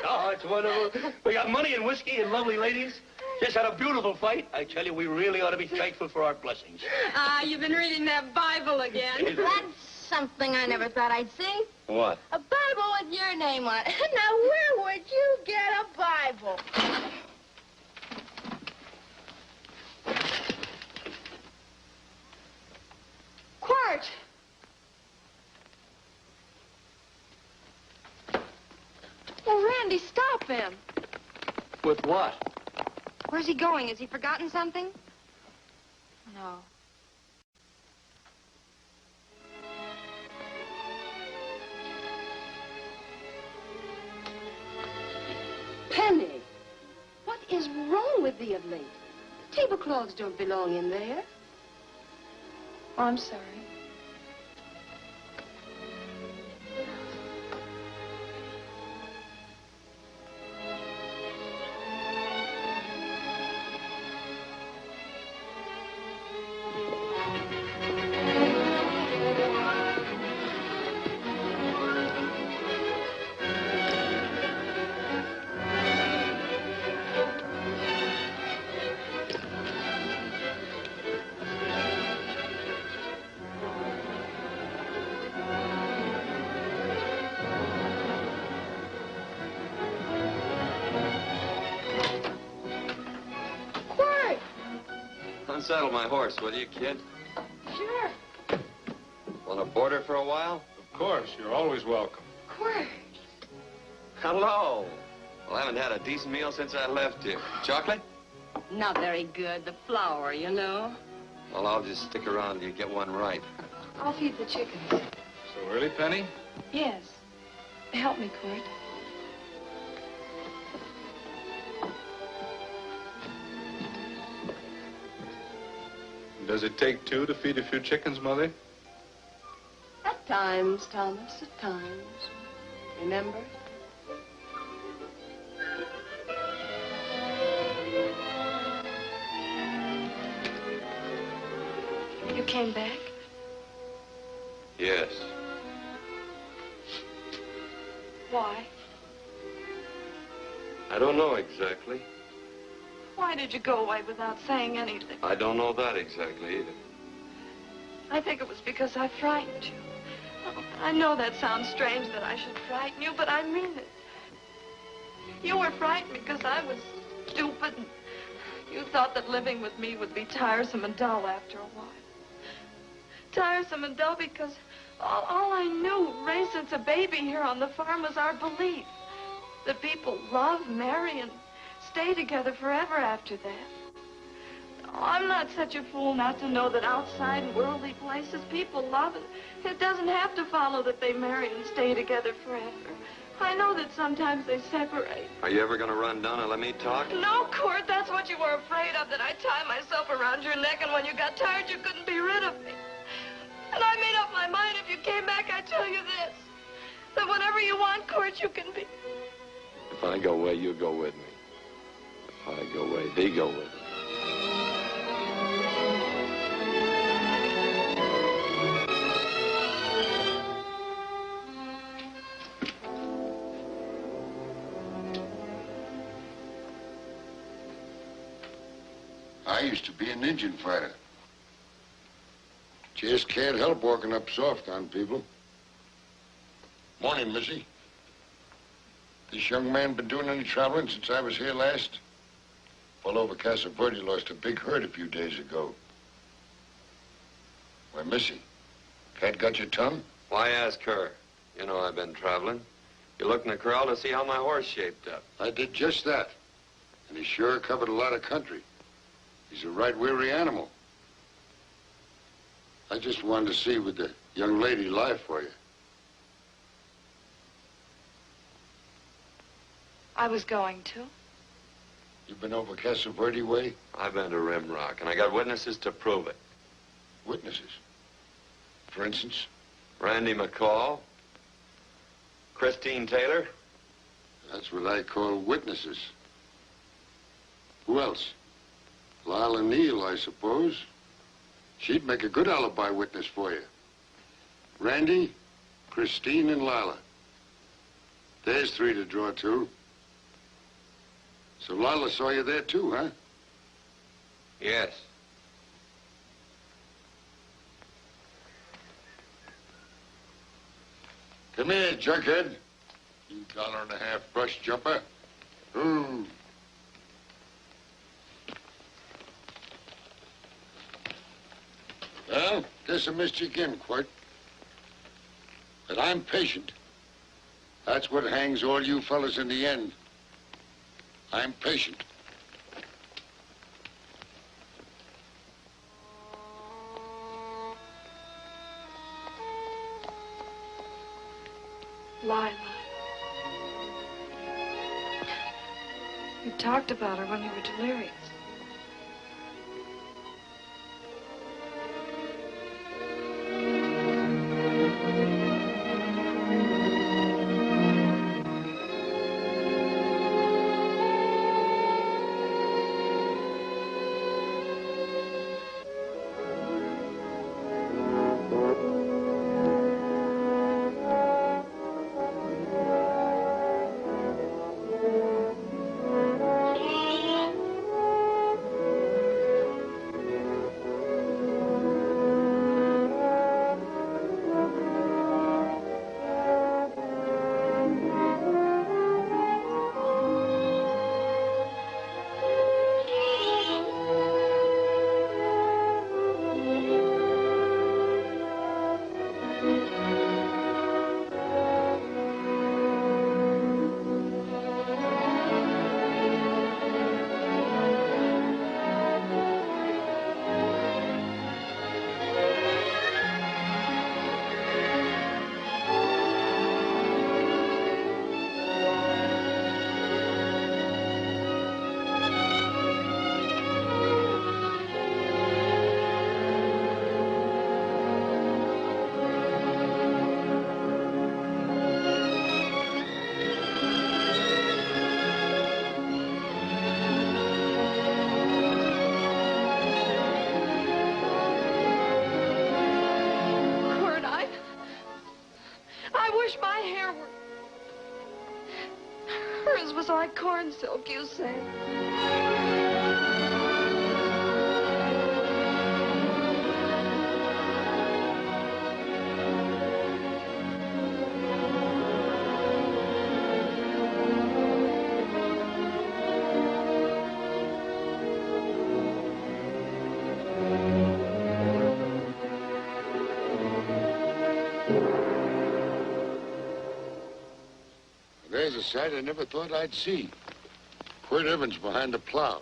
Oh, it's wonderful. We got money and whiskey and lovely ladies. Just had a beautiful fight. I tell you, we really ought to be thankful for our blessings. Ah, you've been reading that Bible again. That's something I never thought I'd see. What? A Bible with your name on it. Now, where would you get a Bible? Quart! Oh, Randy, stop him. With what? Where's he going? Has he forgotten something? No. Penny, what is wrong with thee of late? Tablecloths don't belong in there. Oh, I'm sorry. Unsaddle my horse, will you, kid? Sure. Want to board her for a while? Of course, you're always welcome. Quart. Hello. Well, I haven't had a decent meal since I left here. Chocolate? Not very good. The flour, you know. Well, I'll just stick around till you get one right. I'll feed the chickens. So early, Penny? Yes. Help me, Court. Does it take two to feed a few chickens, Mother? At times, Thomas, at times. Remember? You came back? Yes. Why? I don't know exactly. Why did you go away without saying anything? I don't know that exactly either. I think it was because I frightened you. Oh, I know that sounds strange that I should frighten you, but I mean it. You were frightened because I was stupid. And you thought that living with me would be tiresome and dull after a while. Tiresome and dull because all I knew, raised since a baby here on the farm, was our belief that people love, marry, and stay together forever after that. Oh, I'm not such a fool not to know that outside in worldly places people love, and it doesn't have to follow that they marry and stay together forever. I know that sometimes they separate. Are you ever going to run down and let me talk? No, Court, that's what you were afraid of, that I'd tie myself around your neck, and when you got tired, you couldn't be rid of me. And I made up my mind if you came back, I'd tell you this, that whatever you want, Court, you can be. If I go away, you go with me. If I go away, they go with me. I used to be an Indian fighter. Just can't help walking up soft on people. Morning, Missy. This young man been doing any traveling since I was here last? Well, over Casa Verde lost a big herd a few days ago. Why, Missy, Cat got your tongue? Why ask her? You know I've been traveling. You looked in the corral to see how my horse shaped up. I did just that. And he sure covered a lot of country. He's a right weary animal. I just wanted to see would the young lady lie for you. I was going to. You been over Casa Verde way? I've been to Rimrock, and I got witnesses to prove it. Witnesses? For instance? Randy McCall, Christine Taylor. That's what I call witnesses. Who else? Lila Neal, I suppose. She'd make a good alibi witness for you. Randy, Christine, and Lila. There's three to draw to. So Lila saw you there too, huh? Yes. Come here, junkhead. You $1.50 brush jumper. Ooh. Well, guess I missed you again, Quart. But I'm patient. That's what hangs all you fellas in the end. I'm patient. Lila. You talked about her when you were delirious. Hers was like corn silk, you say. There's a sight I never thought I'd see. Quirt Evans behind the plow.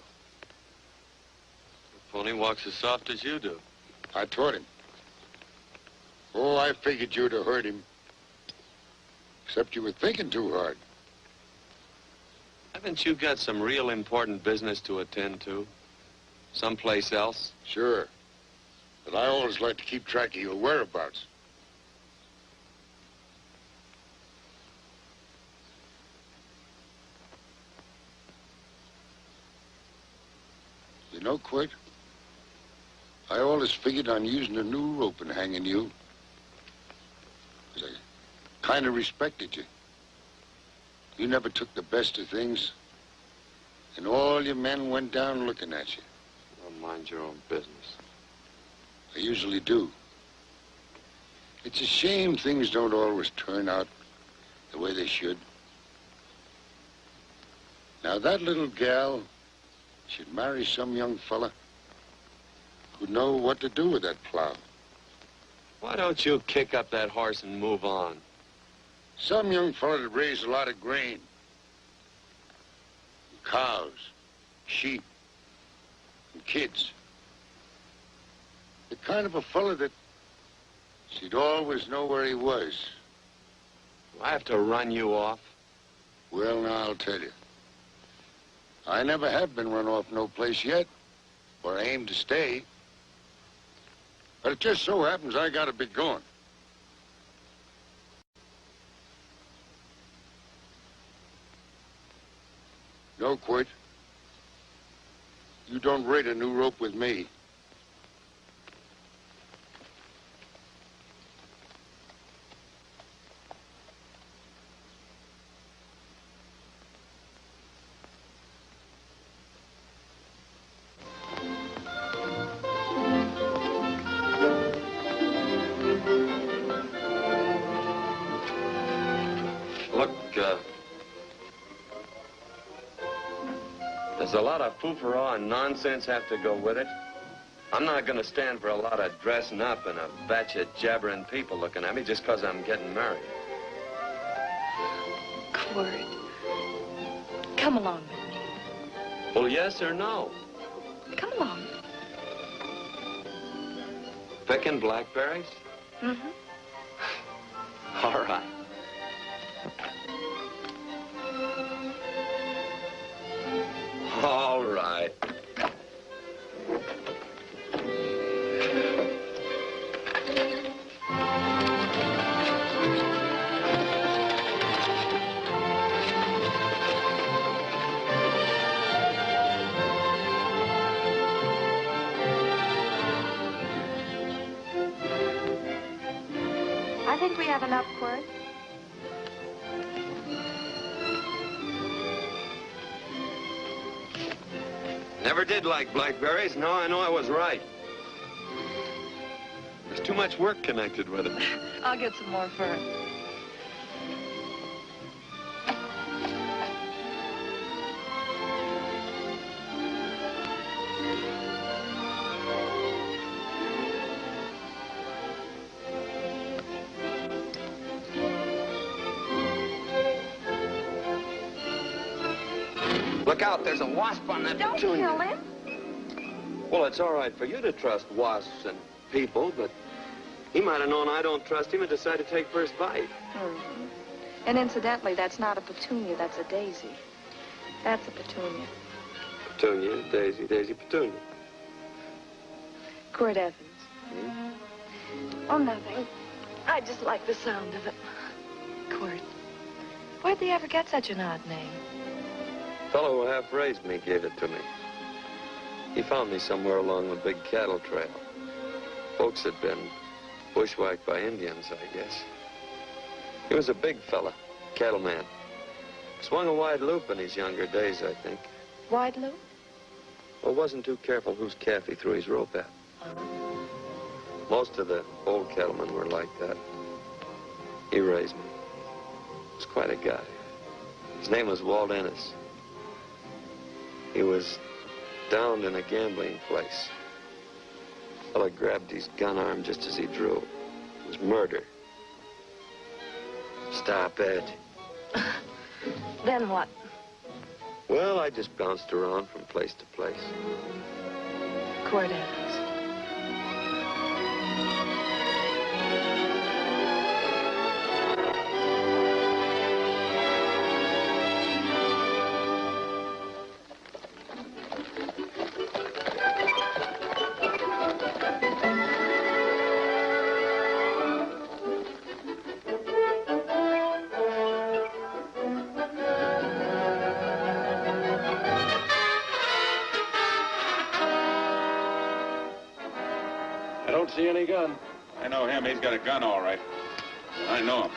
The pony walks as soft as you do. I taught him. Oh, I figured you'd have heard him. Except you were thinking too hard. Haven't you got some real important business to attend to? Someplace else? Sure. But I always like to keep track of your whereabouts. You know, Quirt, I always figured on using a new rope and hanging you. 'Cause I kind of respected you. You never took the best of things. And all your men went down looking at you. Well, mind your own business. I usually do. It's a shame things don't always turn out the way they should. Now, that little gal should marry some young fella who'd know what to do with that plow. Why don't you kick up that horse and move on? Some young fella that raised a lot of grain. Cows, sheep, and kids. The kind of a fella that she'd always know where he was. Do I have to run you off? Well, now, I'll tell you. I never have been run off no place yet, where I aim to stay. But it just so happens I gotta be going. No, Quirt. You don't raid a new rope with me. There's a lot of foo-for-all and nonsense have to go with it. I'm not going to stand for a lot of dressing up and a batch of jabbering people looking at me just because I'm getting married. Quirt, come along with me. Well, yes or no? Come along. Picking blackberries? Mm-hmm. All right. All right. I think we have enough, Quirt. Never did like blackberries. Now I know I was right. There's too much work connected with it. I'll get some more fur. Look out, there's a wasp on that Don't petunia. kill him. Well, it's all right for you to trust wasps and people, but he might have known I don't trust him and decided to take first bite. Mm-hmm. And incidentally, that's not a petunia, that's a daisy. That's a petunia. Petunia, daisy, daisy, petunia. Quirt Evans. Oh, nothing. I just like the sound of it. Quirt. Where'd they ever get such an odd name? The fellow who half raised me gave it to me. He found me somewhere along the big cattle trail. Folks had been bushwhacked by Indians, I guess. He was a big fella, cattleman. Swung a wide loop in his younger days, I think. Wide loop? Well, wasn't too careful whose calf he threw his rope at. Most of the old cattlemen were like that. He raised me. He was quite a guy. His name was Walt Ennis. He was downed in a gambling place. A fella grabbed his gun arm just as he drew. It was murder. Stop it. Then what? Well, I just bounced around from place to place. Court Evans. See any gun? I know him. He's got a gun, all right. I know him.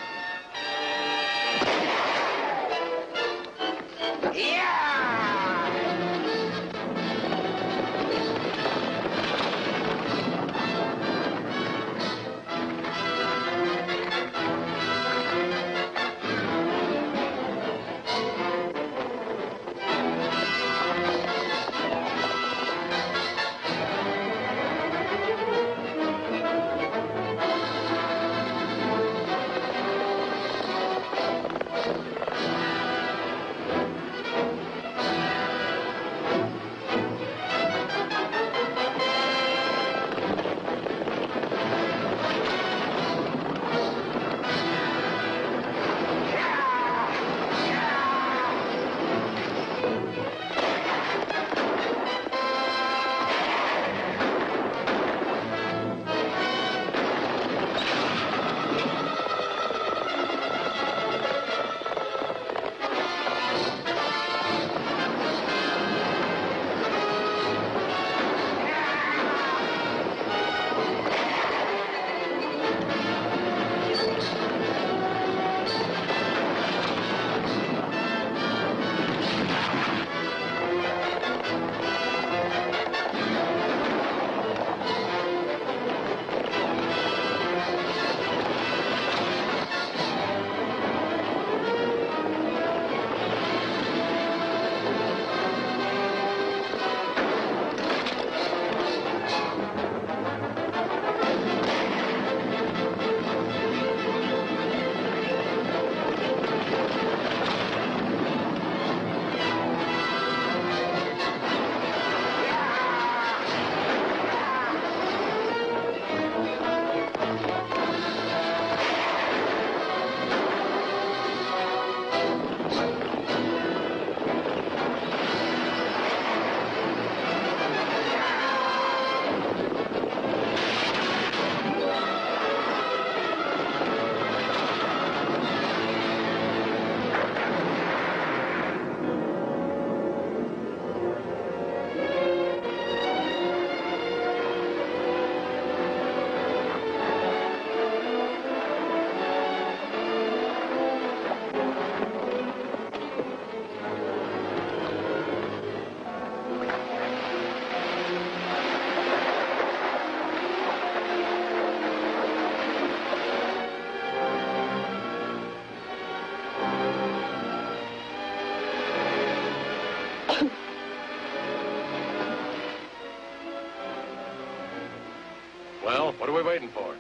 Well, what are we waiting for?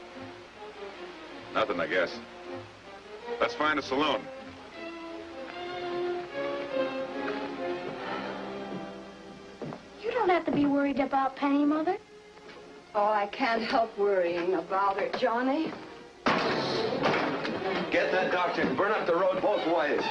Nothing, I guess. Let's find a saloon. You don't have to be worried about Penny, Mother. Oh, I can't help worrying about her, Johnny. Get that doctor and burn up the road both ways.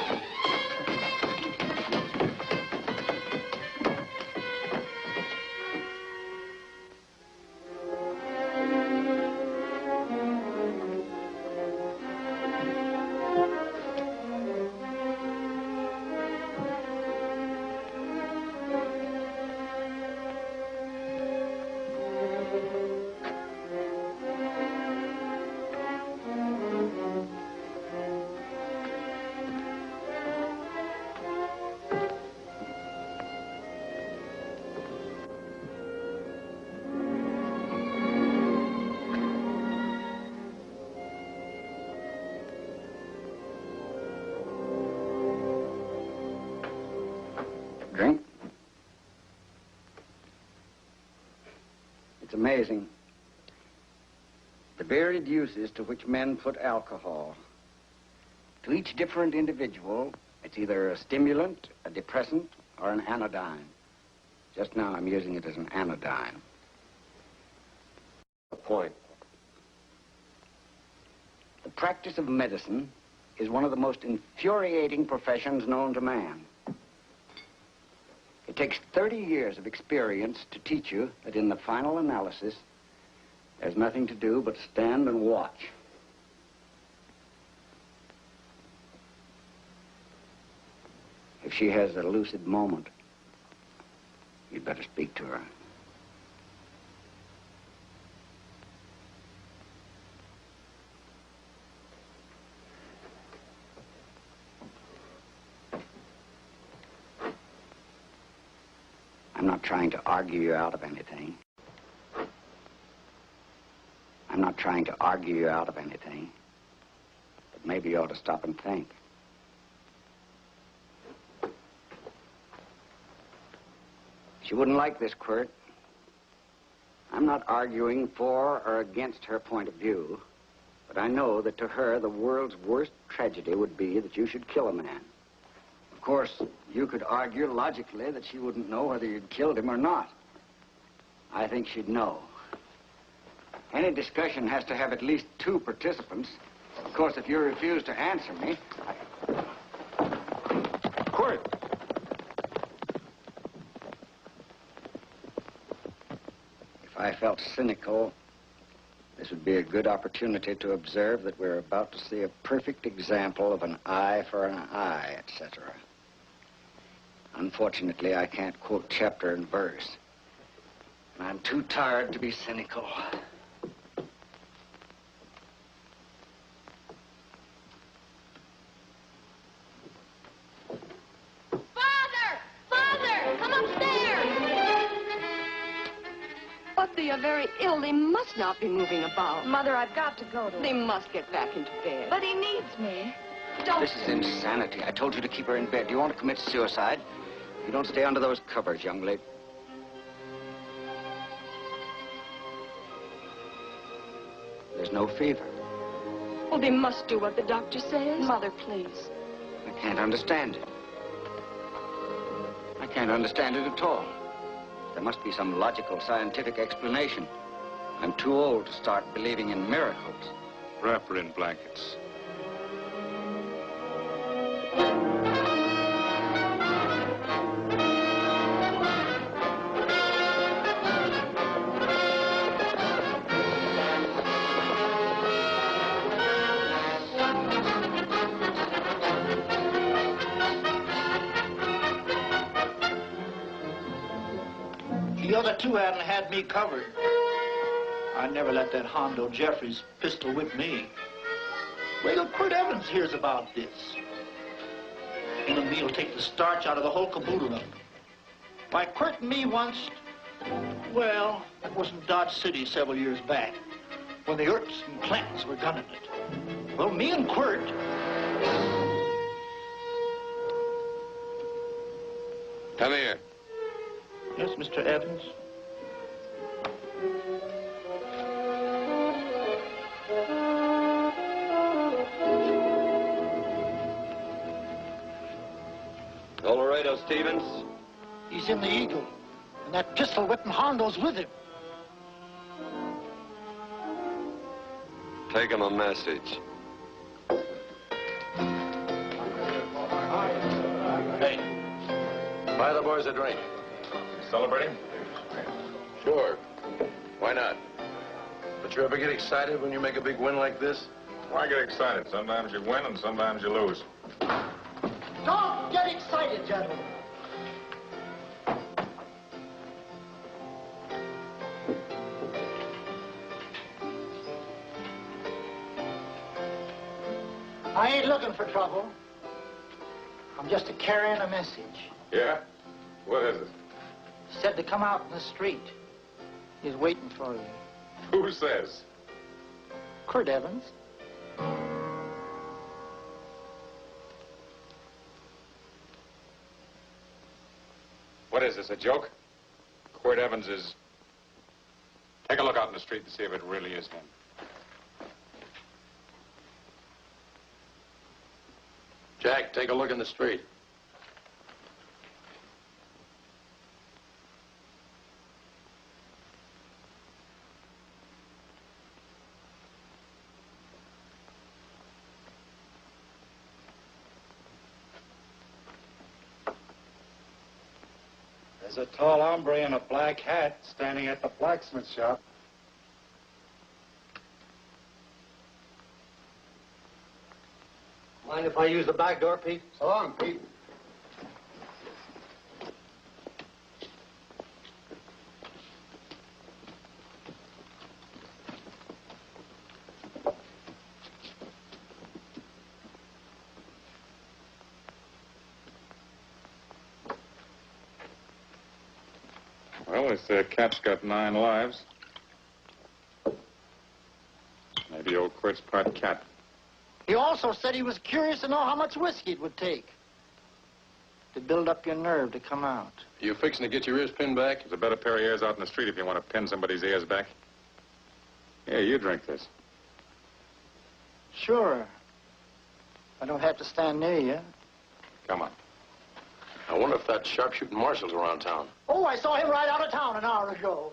Drink? It's amazing. The varied uses to which men put alcohol. To each different individual, it's either a stimulant, a depressant, or an anodyne. Just now, I'm using it as an anodyne. A point. The practice of medicine is one of the most infuriating professions known to man. It takes 30 years of experience to teach you that in the final analysis, there's nothing to do but stand and watch. If she has a lucid moment, you'd better speak to her. I'm not trying to argue you out of anything. I'm not trying to argue you out of anything. But maybe you ought to stop and think. She wouldn't like this, Quirt. I'm not arguing for or against her point of view, but I know that to her, the world's worst tragedy would be that you should kill a man. Of course, you could argue logically that she wouldn't know whether you'd killed him or not. I think she'd know. Any discussion has to have at least 2 participants. Of course, if you refuse to answer me, Quirt! If I felt cynical, this would be a good opportunity to observe that we're about to see a perfect example of an eye for an eye, etc. Unfortunately, I can't quote chapter and verse. And I'm too tired to be cynical. They're very ill. They must not be moving about. Mother, I've got to go to They must get back into bed. But he needs me. Don't. This is insanity. I told you to keep her in bed. Do you want to commit suicide? You don't stay under those covers, young lady. There's no fever. Well, they must do what the doctor says. Mother, please. I can't understand it. I can't understand it at all. There must be some logical, scientific explanation. I'm too old to start believing in miracles. Wrap her in blankets. The other 2 hadn't had me covered. I'd never let that Hondo Jeffries pistol whip me. Wait till Quirt Evans hears about this. Him and me'll take the starch out of the whole caboodle of them. Why, Quirt and me once, well, that was in Dodge City several years back, when the Erts and Clantons were gunning it. Well, me and Quirt... Come here. Yes, Mr. Evans? Colorado Stevens? He's in the Eagle, and that pistol-whipping Hondo's with him. Take him a message. Hey, buy the boys a drink. Celebrating? Sure. Why not? But you ever get excited when you make a big win like this? Why get excited? Sometimes you win and sometimes you lose. Don't get excited, gentlemen. I ain't looking for trouble. I'm just carrying a message. Yeah? What is it? Said to come out in the street. He's waiting for you. Who says? Quirt Evans. What is this, a joke? Quirt Evans is... Take a look out in the street and see if it really is him. Jack, take a look in the street. There's a tall hombre in a black hat standing at the blacksmith shop. Mind if I use the back door, Pete? So long, Pete. Well, this cat's got 9 lives. Maybe old Quirt's part cat. He also said he was curious to know how much whiskey it would take to build up your nerve to come out. You fixing to get your ears pinned back? There's a better pair of ears out in the street if you want to pin somebody's ears back. Here, you drink this. Sure. I don't have to stand near you. Come on. I wonder if that sharpshooting marshal's around town. Oh, I saw him ride out of town an hour ago.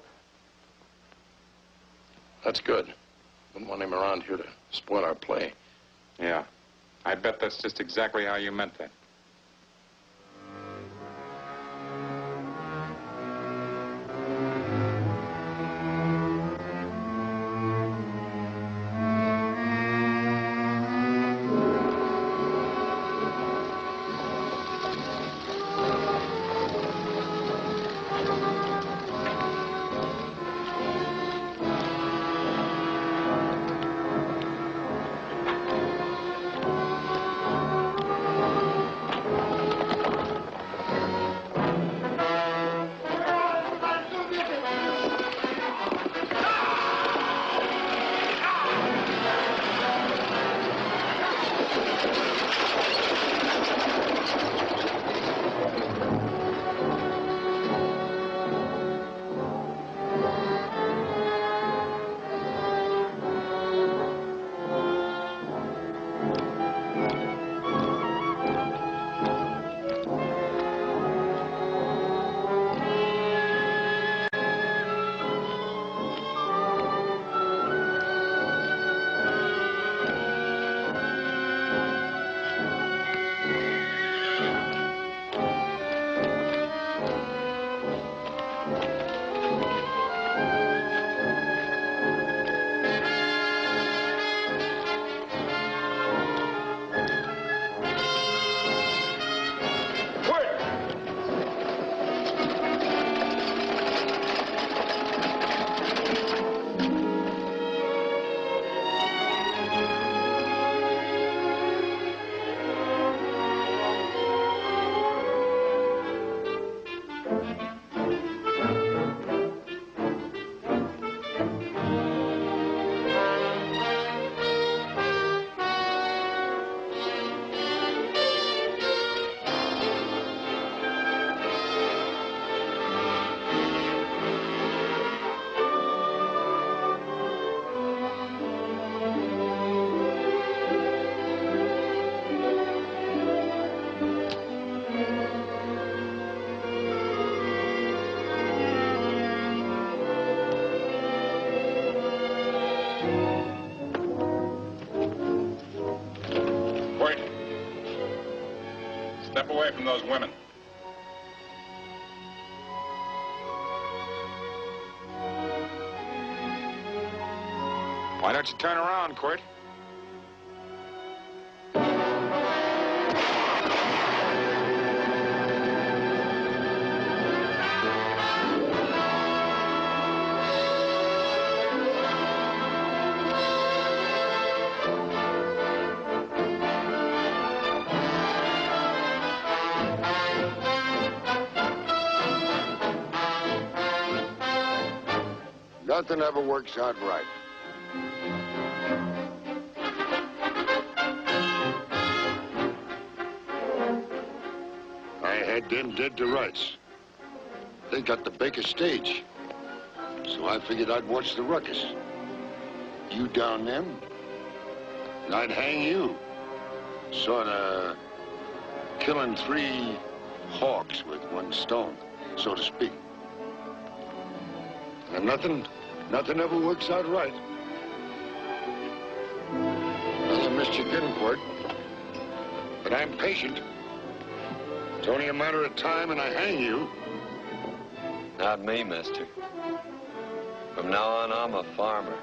That's good. Wouldn't want him around here to spoil our play. Yeah. I bet that's just exactly how you meant that. Step away from those women. Why don't you turn around, Quirt? Nothing ever works out right. I had them dead to rights. They got the Baker stage. So I figured I'd watch the ruckus. You down them, and I'd hang you. Sort of killing 3 hawks with 1 stone, so to speak. And nothing ever works out right. Well, I missed you getting for it. But I'm patient. It's only a matter of time and I hang you. Not me, mister. From now on, I'm a farmer.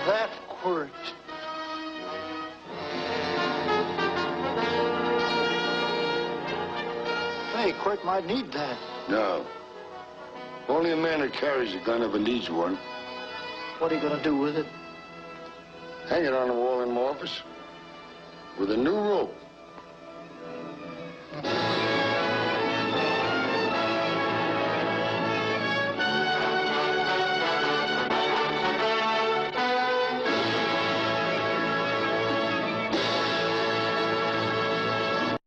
That quirt. Hey, Quirt might need that. No. Only a man who carries a gun ever needs one. What are you gonna do with it? Hang it on the wall in my office with a new rope.